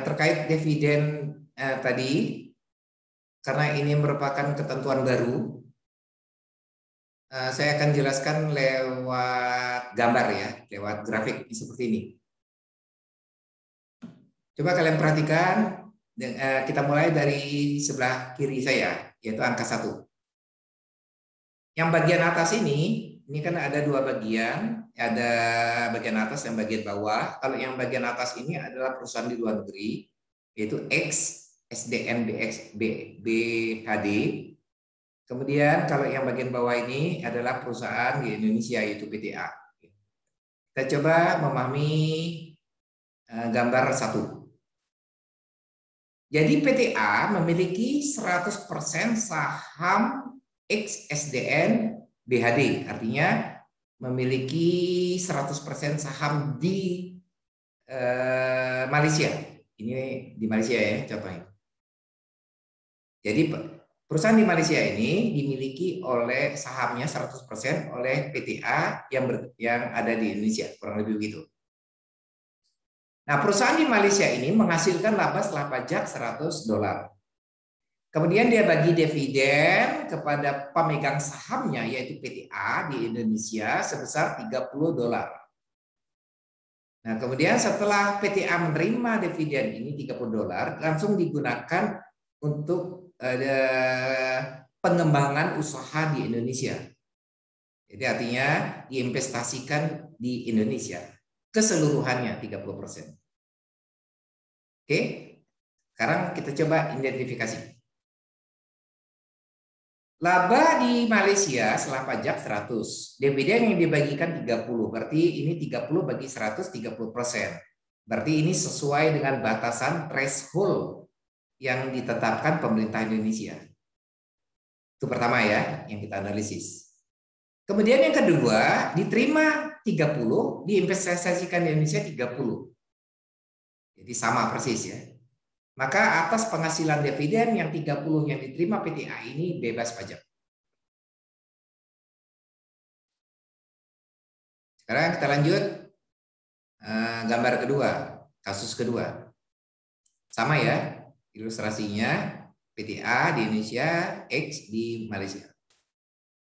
terkait dividen tadi, karena ini merupakan ketentuan baru, saya akan jelaskan lewat gambar ya, lewat grafik seperti ini. Coba kalian perhatikan, kita mulai dari sebelah kiri saya, yaitu angka 1. Yang bagian atas ini kan ada 2 bagian, ada bagian atas dan bagian bawah. Kalau yang bagian atas ini adalah perusahaan di luar negeri, yaitu X SDN BHD. Kemudian kalau yang bagian bawah ini adalah perusahaan di Indonesia, yaitu PTA. Kita coba memahami gambar 1. Jadi PTA memiliki 100% saham XSDN BHD, artinya memiliki 100% saham di Malaysia. Ini di Malaysia ya contohnya. Jadi perusahaan di Malaysia ini dimiliki oleh sahamnya 100% oleh PTA yang ada di Indonesia, kurang lebih begitu. Nah, perusahaan di Malaysia ini menghasilkan laba setelah pajak $100. Kemudian dia bagi dividen kepada pemegang sahamnya, yaitu PTA di Indonesia sebesar $30. Nah, kemudian setelah PTA menerima dividen ini $30, langsung digunakan untuk pengembangan usaha di Indonesia. Jadi artinya diinvestasikan di Indonesia keseluruhannya 30%. Oke, sekarang kita coba identifikasi. Laba di Malaysia setelah pajak 100, dividen yang dibagikan 30, berarti ini 30 bagi 100, 30%. Berarti ini sesuai dengan batasan threshold yang ditetapkan pemerintah Indonesia. Itu pertama ya, yang kita analisis. Kemudian yang kedua, diterima 30, diinvestasikan di Indonesia 30. Jadi sama persis ya. Maka atas penghasilan dividen yang 30 yang diterima PTA ini bebas pajak. Sekarang kita lanjut gambar kedua, kasus kedua. Sama ya. Ilustrasinya PTA di Indonesia, X di Malaysia.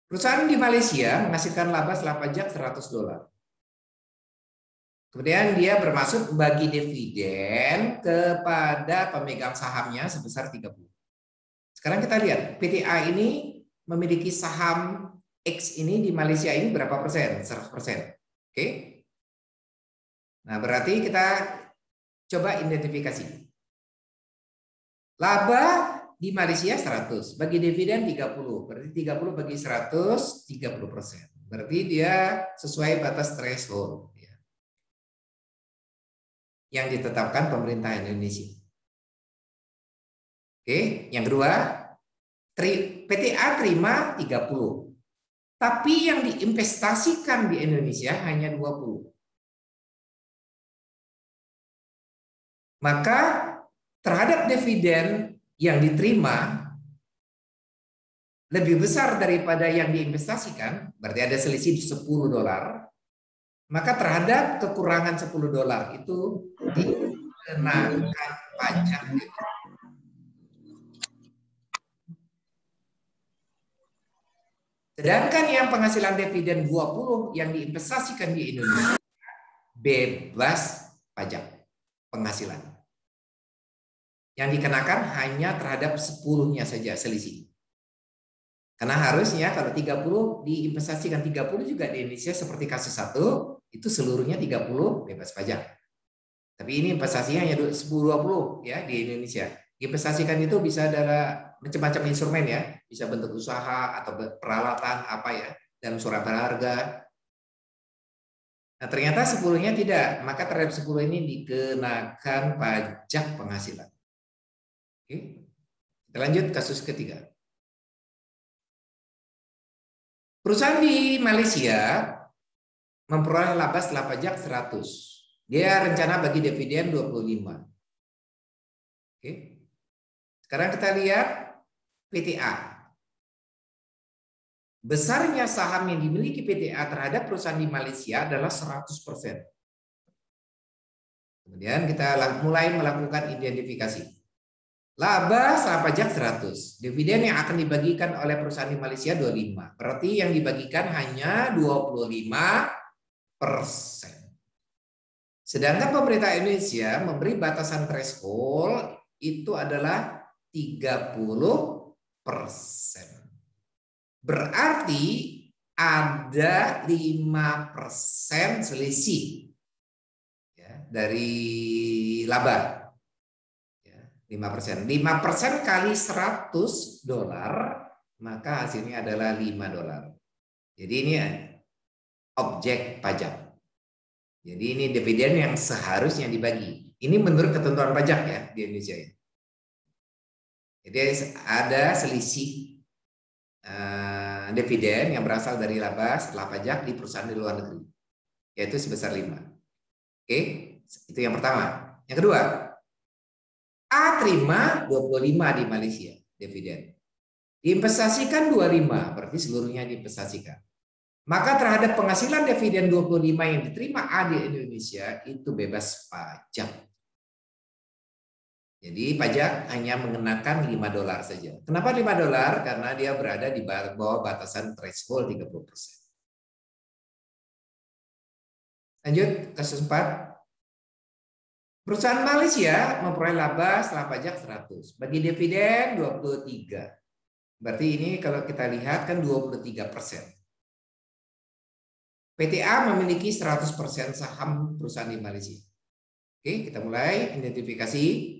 Perusahaan di Malaysia menghasilkan laba setelah pajak $100. Kemudian dia bermaksud bagi dividen kepada pemegang sahamnya sebesar 30. Sekarang kita lihat, PTA ini memiliki saham X ini di Malaysia ini berapa persen? 100%. Oke. Nah, berarti kita coba identifikasi. Laba di Malaysia 100, bagi dividen 30. Berarti 30 bagi 100, 30%. Berarti dia sesuai batas threshold ya, yang ditetapkan pemerintah Indonesia. Oke, yang kedua, PTA terima 30. Tapi yang diinvestasikan di Indonesia hanya 20. Maka terhadap dividen yang diterima lebih besar daripada yang diinvestasikan, berarti ada selisih $10, maka terhadap kekurangan $10 itu dikenakan pajak. Sedangkan yang penghasilan dividen 20 yang diinvestasikan di Indonesia bebas pajak penghasilan. Yang dikenakan hanya terhadap 10-nya saja selisih. Karena harusnya kalau 30 diinvestasikan 30 juga di Indonesia seperti kasus 1, itu seluruhnya 30 bebas pajak. Tapi ini investasinya hanya 10-20 ya di Indonesia. Investasikan itu bisa adalah macam-macam instrumen ya, bisa bentuk usaha atau peralatan apa ya, dalam surat berharga. Nah, ternyata 10-nya tidak, maka terhadap 10 ini dikenakan pajak penghasilan. Oke. Kita lanjut kasus ketiga. Perusahaan di Malaysia memperoleh laba setelah pajak 100. Dia rencana bagi dividen 25. Oke. Sekarang kita lihat PTA. Besarnya saham yang dimiliki PTA terhadap perusahaan di Malaysia adalah 100%. Kemudian kita mulai melakukan identifikasi. Laba setelah pajak 100. Dividen yang akan dibagikan oleh perusahaan di Malaysia 25. Berarti yang dibagikan hanya 25%. Sedangkan pemerintah Indonesia memberi batasan threshold itu adalah 30%. Berarti ada 5% selisih ya, dari laba. 5%. 5% kali $100, maka hasilnya adalah $5. Jadi ini objek pajak. Jadi ini dividen yang seharusnya dibagi. Ini menurut ketentuan pajak ya di Indonesia. Jadi ada selisih dividen yang berasal dari laba setelah pajak di perusahaan di luar negeri, yaitu sebesar 5. Oke, itu yang pertama. Yang kedua, A terima 25 di Malaysia dividen. Diinvestasikan 25, berarti seluruhnya diinvestasikan. Maka terhadap penghasilan dividen 25 yang diterima A di Indonesia itu bebas pajak. Jadi pajak hanya mengenakan $5 saja. Kenapa $5? Karena dia berada di bawah batasan threshold 30%. Lanjut kasus 4. Perusahaan Malaysia memperoleh laba setelah pajak 100. Bagi dividen 23. Berarti ini kalau kita lihat kan 23%. PTA memiliki 100% saham perusahaan di Malaysia. Oke, kita mulai identifikasi.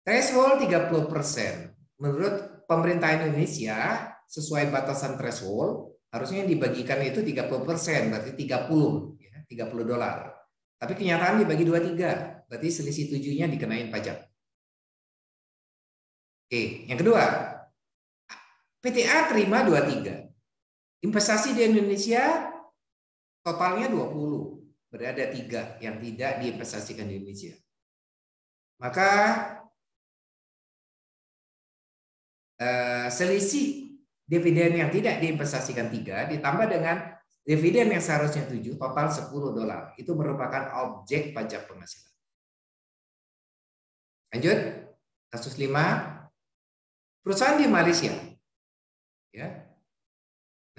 Threshold 30%. Menurut pemerintah Indonesia, sesuai batasan threshold, harusnya yang dibagikan itu 30%, berarti 30, ya, $30. Tapi kenyataan dibagi 23, berarti selisih 7-nya dikenain pajak. Oke, yang kedua, PTA terima 23. Investasi di Indonesia totalnya 20, berarti ada 3 yang tidak diinvestasikan di Indonesia. Maka selisih dividen yang tidak diinvestasikan 3 ditambah dengan dividen yang seharusnya 7, total $10. Itu merupakan objek pajak penghasilan. Lanjut, kasus 5. Perusahaan di Malaysia. Ya.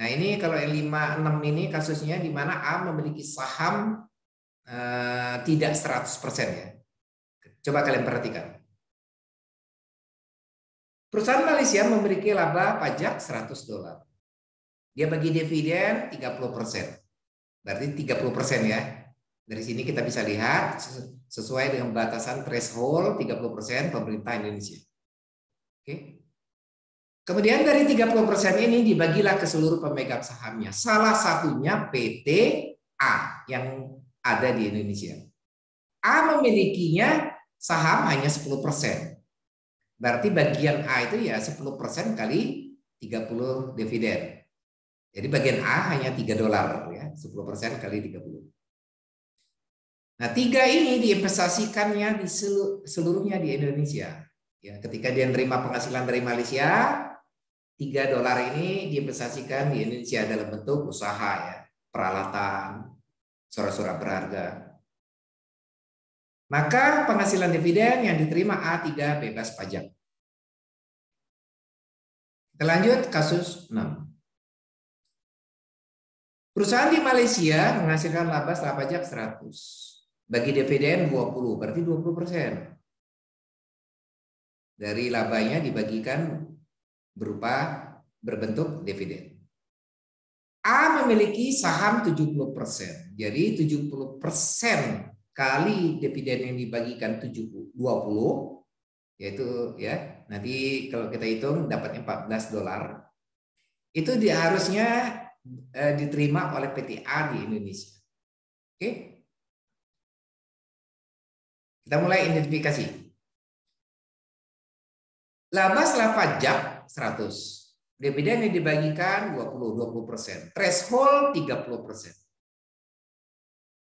Nah ini kalau yang 5, 6 ini kasusnya di mana A memiliki saham tidak 100% ya. Coba kalian perhatikan. Perusahaan Malaysia memiliki laba pajak $100. Dia bagi dividen 30%. Berarti 30% ya. Dari sini kita bisa lihat sesuai dengan batasan threshold 30% pemerintah Indonesia. Oke. Kemudian dari 30% ini dibagilah ke seluruh pemegang sahamnya. Salah satunya PT A yang ada di Indonesia. A memilikinya saham hanya 10%. Berarti bagian A itu ya 10% kali 30 dividen. Jadi bagian A hanya $3 ya, 10% kali 30. Nah, 3 ini diinvestasikannya di seluruhnya di Indonesia. Ya, ketika dia menerima penghasilan dari Malaysia, $3 ini diinvestasikan di Indonesia dalam bentuk usaha ya, peralatan, surat-surat berharga. Maka penghasilan dividen yang diterima A3 bebas pajak. Kita lanjut kasus 6. Perusahaan di Malaysia menghasilkan laba setelah pajak 100. Bagi dividen 20, berarti 20%. Dari labanya dibagikan berupa berbentuk dividen. A memiliki saham 70%. Jadi 70% kali dividen yang dibagikan 20, yaitu ya nanti kalau kita hitung dapatnya $14. Itu harusnya diterima oleh PT A di Indonesia. Oke? Kita mulai identifikasi. Laba setelah pajak 100. Dividen yang dibagikan 20%. Threshold 30%.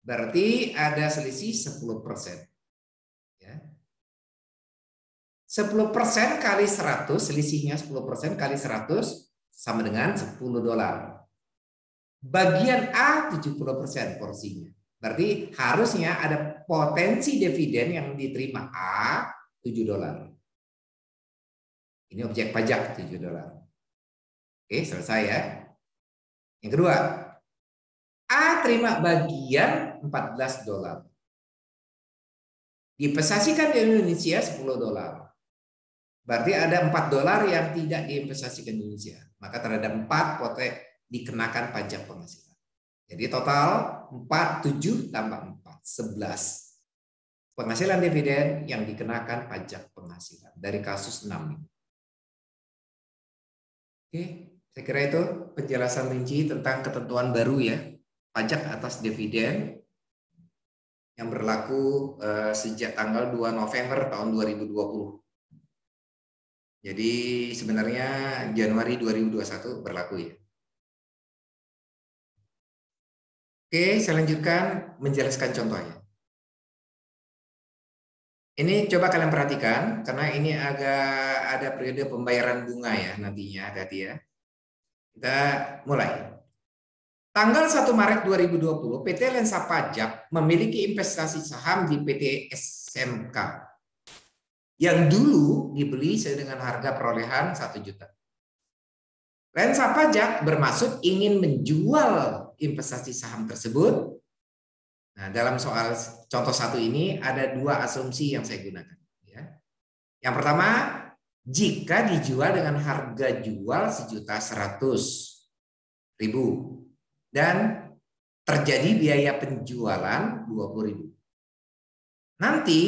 Berarti ada selisih 10%. Ya. 10% kali 100, selisihnya 10% kali 100 sama dengan $10. Bagian A 70% porsinya. Berarti harusnya ada potensi dividen yang diterima A $7. Ini objek pajak $7. Oke, selesai ya. Yang kedua, A terima bagian $14. Diinvestasikan di Indonesia $10. Berarti ada $4 yang tidak diinvestasikan di Indonesia. Maka terhadap 4 potek dikenakan pajak penghasilan. Jadi total 7 tambah 4, 11. Penghasilan dividen yang dikenakan pajak penghasilan dari kasus 6 ini. Oke, saya kira itu penjelasan rinci tentang ketentuan baru ya, pajak atas dividen yang berlaku sejak tanggal 2 November tahun 2020. Jadi sebenarnya Januari 2021 berlaku ya. Oke, saya lanjutkan menjelaskan contohnya. Ini coba kalian perhatikan, karena ini agak ada periode pembayaran bunga ya nantinya, hati-hati ya. Kita mulai. Tanggal 1 Maret 2020, PT Lensa Pajak memiliki investasi saham di PT SMK yang dulu dibeli dengan harga perolehan 1 juta. Lensa Pajak bermaksud ingin menjual investasi saham tersebut. Nah, dalam soal contoh 1 ini ada 2 asumsi yang saya gunakan. Ya. Yang pertama, jika dijual dengan harga jual $1.100.000 dan terjadi biaya penjualan $20.000. Nanti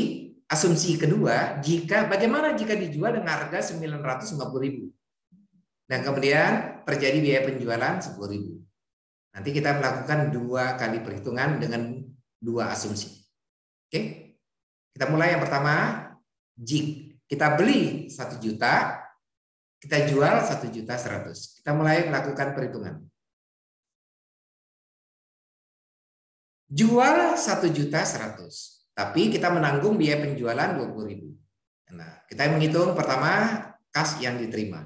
asumsi kedua, bagaimana jika dijual dengan harga $950.000 dan kemudian terjadi biaya penjualan $10.000. Nanti kita melakukan 2 kali perhitungan dengan 2 asumsi. Oke, kita mulai yang pertama. Jika kita beli 1 juta, kita jual 1.100.000. Kita mulai melakukan perhitungan. Jual 1.100.000, tapi kita menanggung biaya penjualan 20.000. Nah, kita menghitung pertama kas yang diterima.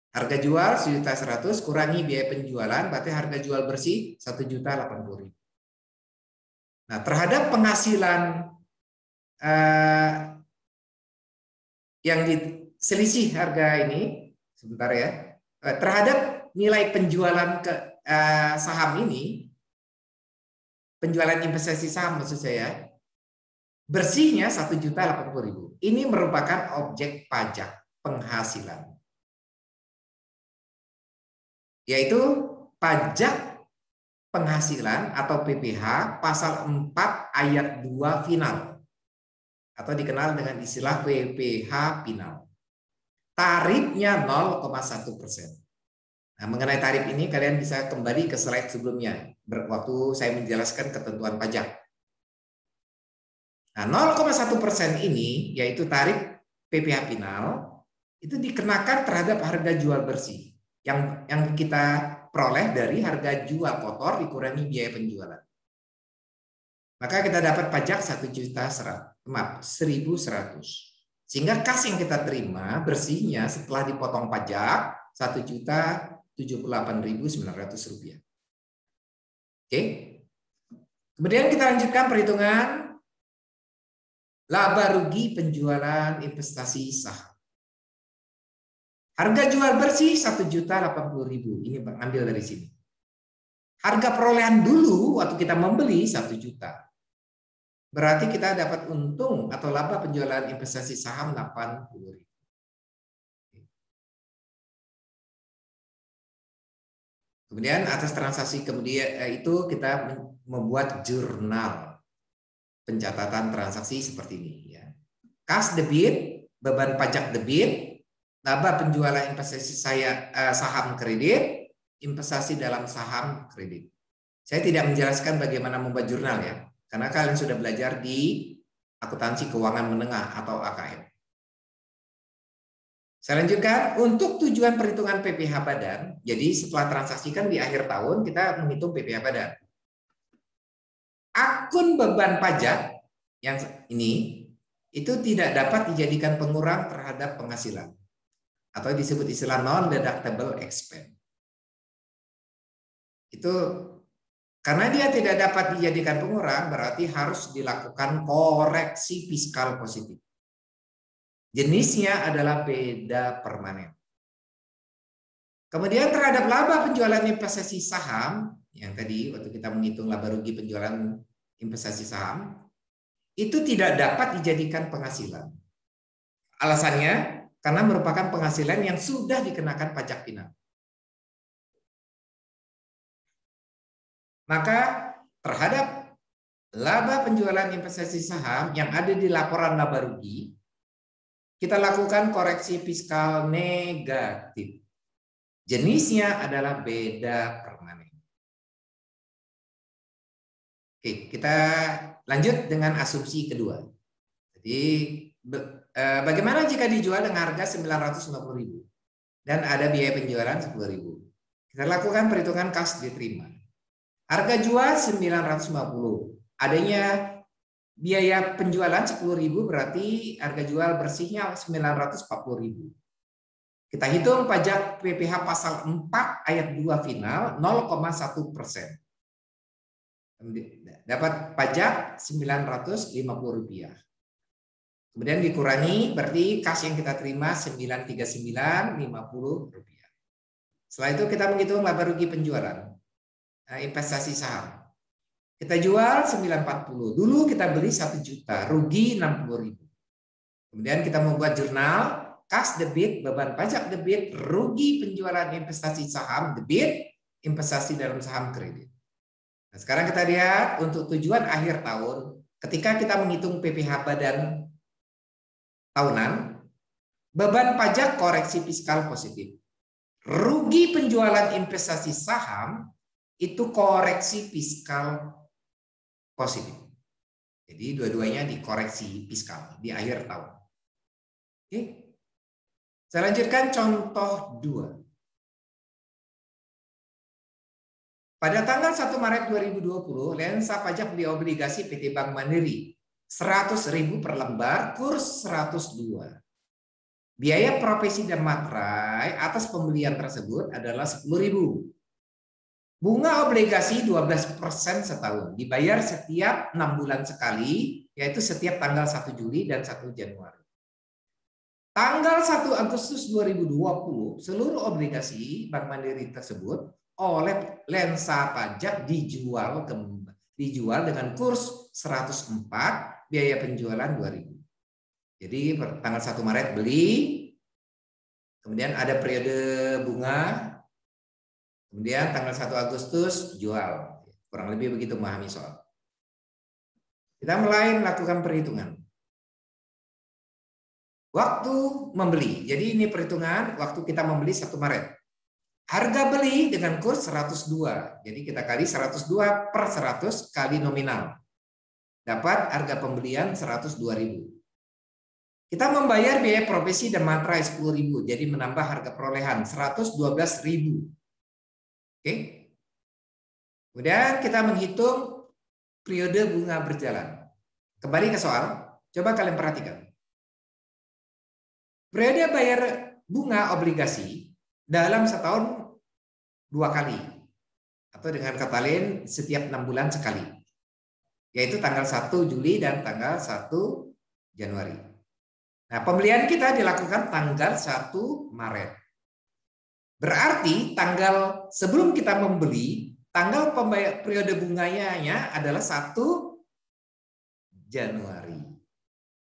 Harga jual 1.100.000 kurangi biaya penjualan, berarti harga jual bersih 1.080.000. Nah, terhadap penghasilan yang selisih harga ini, sebentar ya, terhadap nilai penjualan saham ini, penjualan investasi saham maksud saya, bersihnya 1.080.000. Ini merupakan objek pajak penghasilan, yaitu pajak penghasilan atau PPH pasal 4 ayat 2 final, atau dikenal dengan istilah PPH final. tarifnya 0,1%. Nah, mengenai tarif ini kalian bisa kembali ke slide sebelumnya waktu saya menjelaskan ketentuan pajak. Nah, 0,1% ini yaitu tarif PPh final itu dikenakan terhadap harga jual bersih yang kita peroleh dari harga jual kotor dikurangi biaya penjualan. Maka kita dapat pajak 1.100.000, 1.100. Sehingga kas yang kita terima bersihnya setelah dipotong pajak 1.078.900 rupiah. Oke. Kemudian kita lanjutkan perhitungan laba rugi penjualan investasi saham. Harga jual bersih 1.080.000. Ini ambil dari sini. Harga perolehan dulu waktu kita membeli 1 juta. Berarti kita dapat untung atau laba penjualan investasi saham 80.000. Kemudian atas transaksi kemudian itu kita membuat jurnal pencatatan transaksi seperti ini ya. Kas debit, beban pajak debit, laba penjualan investasi saham kredit, investasi dalam saham kredit. Saya tidak menjelaskan bagaimana membuat jurnal ya, karena kalian sudah belajar di akuntansi keuangan menengah atau AKM. Saya lanjutkan, untuk tujuan perhitungan PPh badan, jadi setelah transaksi kan di akhir tahun kita menghitung PPh badan. Akun beban pajak yang ini itu tidak dapat dijadikan pengurang terhadap penghasilan atau disebut istilah non-deductible expense. Itu karena dia tidak dapat dijadikan pengurang, berarti harus dilakukan koreksi fiskal positif. Jenisnya adalah beda permanen. Kemudian terhadap laba penjualan investasi saham, yang tadi waktu kita menghitung laba rugi penjualan investasi saham, itu tidak dapat dijadikan penghasilan. Alasannya, karena merupakan penghasilan yang sudah dikenakan pajak final. Maka terhadap laba penjualan investasi saham yang ada di laporan laba rugi, kita lakukan koreksi fiskal negatif. Jenisnya adalah beda permanen. Oke, kita lanjut dengan asumsi kedua. Jadi bagaimana jika dijual dengan harga 950.000 dan ada biaya penjualan 10.000? Kita lakukan perhitungan kas diterima. Harga jual 950, adanya biaya penjualan 10.000 berarti harga jual bersihnya 940.000. Kita hitung pajak PPh pasal 4 ayat 2 final 0,1%. Dapat pajak 950 rupiah. Kemudian dikurangi berarti kas yang kita terima 939,50 rupiah. Setelah itu kita menghitung laba rugi penjualan investasi saham. Kita jual 940. Dulu kita beli 1 juta, rugi 60.000. Kemudian kita membuat jurnal kas debit, beban pajak debit, rugi penjualan investasi saham debit, investasi dalam saham kredit. Nah, sekarang kita lihat untuk tujuan akhir tahun, ketika kita menghitung PPh badan tahunan, beban pajak koreksi fiskal positif. Rugi penjualan investasi saham itu koreksi fiskal positif. Jadi dua-duanya dikoreksi fiskal di akhir tahun. Oke. Saya lanjutkan contoh 2. Pada tanggal 1 Maret 2020, lensa pajak beli obligasi PT Bank Mandiri 100.000 per lembar, kurs 102. Biaya profesi dan materai atas pembelian tersebut adalah 10.000. Bunga obligasi 12% setahun, dibayar setiap 6 bulan sekali, yaitu setiap tanggal 1 Juli dan 1 Januari. Tanggal 1 Agustus 2020, seluruh obligasi Bank Mandiri tersebut oleh lensa pajak dijual dengan kurs 104, biaya penjualan 2.000. Jadi tanggal 1 Maret beli, kemudian ada periode bunga, kemudian tanggal 1 Agustus jual. Kurang lebih begitu memahami soal. Kita mulai melakukan perhitungan. waktu membeli. Jadi ini perhitungan waktu kita membeli 1 Maret. Harga beli dengan kurs 102. Jadi kita kali 102 per 100 kali nominal. Dapat harga pembelian 102.000. Kita membayar biaya profesi dan materai 10.000. Jadi menambah harga perolehan 112.000. Oke. Kemudian kita menghitung periode bunga berjalan. Kembali ke soal. Coba kalian perhatikan. Periode bayar bunga obligasi dalam setahun 2 kali. Atau dengan kata lain setiap 6 bulan sekali. Yaitu tanggal 1 Juli dan tanggal 1 Januari. Nah, pembelian kita dilakukan tanggal 1 Maret. Berarti tanggal sebelum kita membeli, tanggal periode bunganya adalah 1 Januari.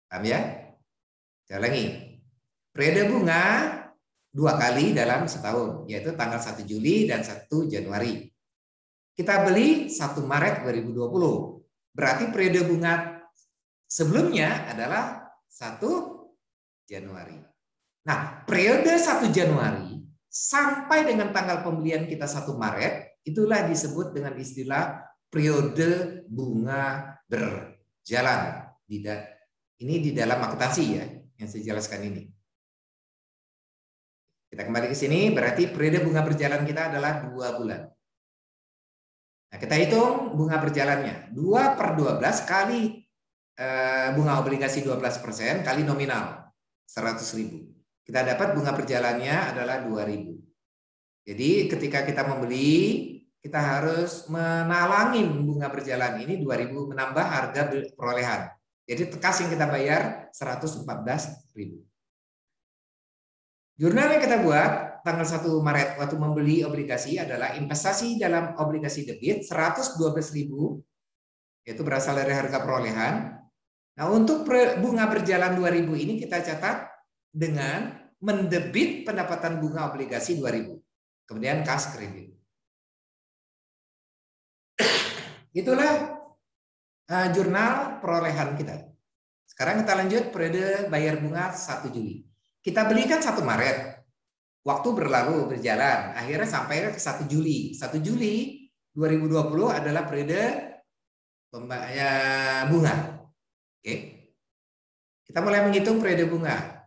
Paham ya? Saya ulangi. Periode bunga 2 kali dalam setahun, yaitu tanggal 1 Juli dan 1 Januari. Kita beli 1 Maret 2020. Berarti periode bunga sebelumnya adalah 1 Januari. Nah, periode 1 Januari sampai dengan tanggal pembelian kita 1 Maret, itulah disebut dengan istilah periode bunga berjalan. Ini di dalam akuntansi ya, yang saya jelaskan ini. Kita kembali ke sini, berarti periode bunga berjalan kita adalah 2 bulan. Nah, kita hitung bunga berjalannya. 2 per 12 kali bunga obligasi 12% kali nominal 100.000. Kita dapat bunga berjalannya adalah 2.000. Jadi ketika kita membeli, kita harus menalangin bunga berjalan ini 2.000 menambah harga perolehan. Jadi kas yang kita bayar 114.000. Jurnal yang kita buat tanggal 1 Maret waktu membeli obligasi adalah investasi dalam obligasi debit 112.000, yaitu berasal dari harga perolehan. Nah, untuk bunga berjalan 2.000 ini kita catat dengan mendebit pendapatan bunga obligasi 2.000. Kemudian kas kredit. Itulah jurnal perolehan kita. Sekarang kita lanjut periode bayar bunga 1 Juli. Kita belikan 1 Maret. Waktu berlalu berjalan. Akhirnya sampai ke 1 Juli. 1 Juli 2020 adalah periode bunga. Oke. Kita mulai menghitung periode bunga.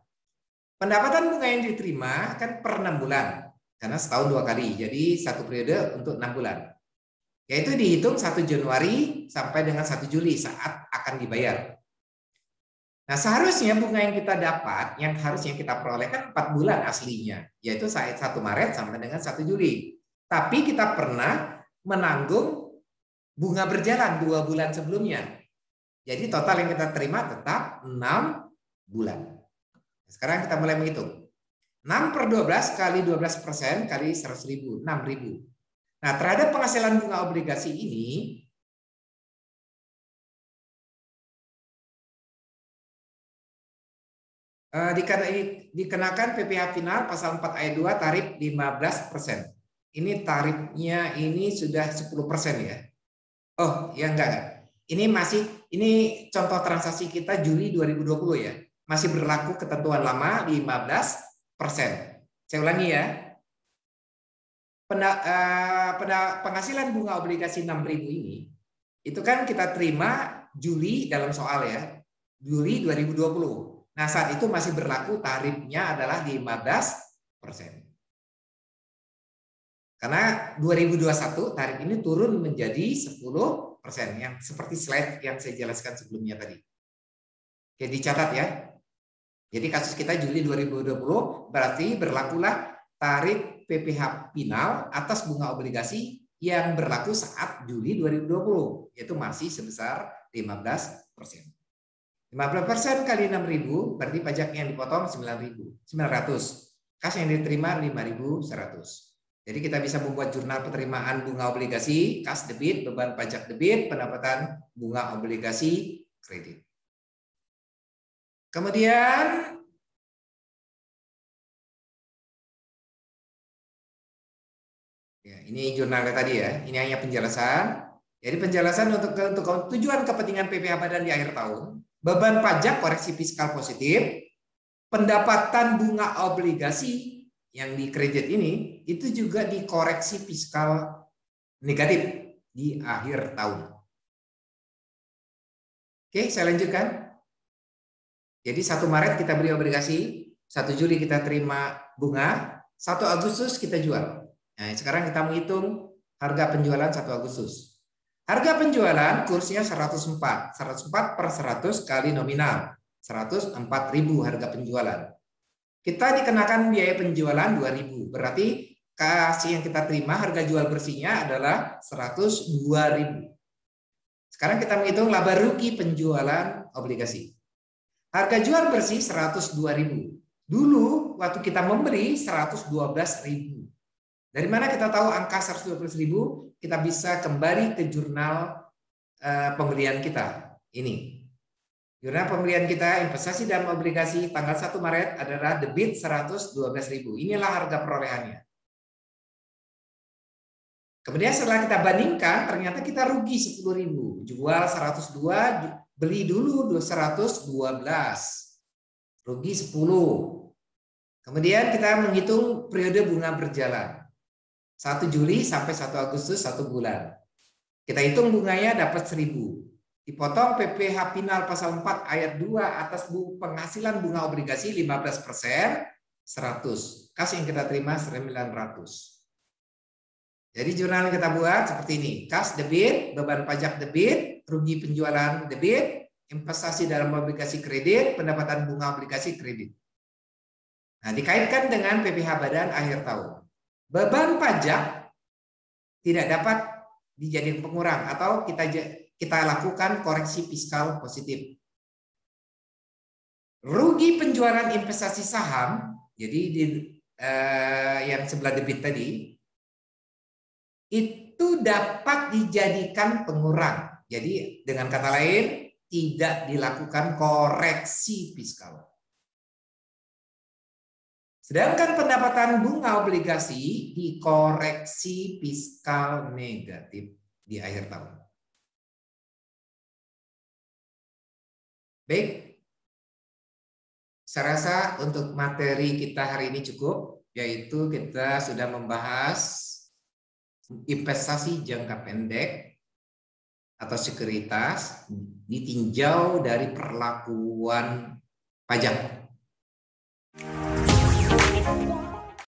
Pendapatan bunga yang diterima kan per 6 bulan. Karena setahun 2 kali. Jadi 1 periode untuk 6 bulan. Yaitu dihitung 1 Januari sampai dengan 1 Juli saat akan dibayar. Nah, seharusnya bunga yang kita dapat, yang harusnya kita peroleh kan 4 bulan aslinya, yaitu saat 1 Maret sampai dengan 1 Juli. Tapi kita pernah menanggung bunga berjalan 2 bulan sebelumnya. Jadi total yang kita terima tetap 6 bulan. Sekarang kita mulai menghitung. 6 per 12 kali 12% kali 100.000, 6.000. Nah, terhadap penghasilan bunga obligasi ini, dikenakan PPh final pasal 4 ayat 2 tarif 15%. Ini tarifnya ini sudah 10% ya. Oh, ya enggak. Ini contoh transaksi kita Juli 2020 ya. Masih berlaku ketentuan lama 15%. Saya ulangi ya. Penghasilan bunga obligasi 6.000 ini itu kan kita terima Juli dalam soal ya. Juli 2020. Nah, saat itu masih berlaku tarifnya adalah 15%. Karena 2021 tarif ini turun menjadi 10%, yang seperti slide yang saya jelaskan sebelumnya tadi. Oke, dicatat ya. Jadi kasus kita Juli 2020 berarti berlakulah tarif PPh final atas bunga obligasi yang berlaku saat Juli 2020, yaitu masih sebesar 15%. 15% kali 6.000 berarti pajak yang dipotong 900. Kas yang diterima 5.100. Jadi kita bisa membuat jurnal penerimaan bunga obligasi, kas debit, beban pajak debit, pendapatan bunga obligasi kredit. Kemudian ya, ini jurnalnya tadi ya. Ini hanya penjelasan. Jadi penjelasan untuk tujuan kepentingan PPh badan di akhir tahun. Beban pajak koreksi fiskal positif pendapatan bunga obligasi yang di kredit ini itu juga dikoreksi fiskal negatif di akhir tahun. Oke, saya lanjutkan. Jadi 1 Maret kita beli obligasi, 1 Juli kita terima bunga, 1 Agustus kita jual. Nah, sekarang kita menghitung harga penjualan 1 Agustus. Harga penjualan kursnya 104. 104 per 100 kali nominal. 104.000 harga penjualan. Kita dikenakan biaya penjualan 2.000. Berarti kasih yang kita terima harga jual bersihnya adalah 102.000. Sekarang kita menghitung laba rugi penjualan obligasi. Harga jual bersih 102.000. Dulu waktu kita membeli 112.000. Dari mana kita tahu angka 112.000? Kita bisa kembali ke jurnal pembelian kita. Ini. Jurnal pembelian kita investasi dalam obligasi tanggal 1 Maret adalah debit 112.000. Inilah harga perolehannya. Kemudian setelah kita bandingkan, ternyata kita rugi 10.000. Jual 102, beli dulu 112. Rugi 10. Kemudian kita menghitung periode bunga berjalan. 1 Juli sampai 1 Agustus 1 bulan. Kita hitung bunganya dapat 1.000. Dipotong PPh final pasal 4 ayat 2 atas penghasilan bunga obligasi 15%, 100. Kas yang kita terima 900. Jadi jurnal yang kita buat seperti ini. Kas debit, beban pajak debit, rugi penjualan debit, investasi dalam obligasi kredit, pendapatan bunga obligasi kredit. Nah, dikaitkan dengan PPh badan akhir tahun. Beban pajak tidak dapat dijadikan pengurang atau kita lakukan koreksi fiskal positif. Rugi penjualan investasi saham, jadi yang sebelah debit tadi, itu dapat dijadikan pengurang. Jadi dengan kata lain, tidak dilakukan koreksi fiskal. Sedangkan pendapatan bunga obligasi dikoreksi fiskal negatif di akhir tahun. Baik, saya rasa untuk materi kita hari ini cukup, yaitu kita sudah membahas investasi jangka pendek atau sekuritas ditinjau dari perlakuan pajak.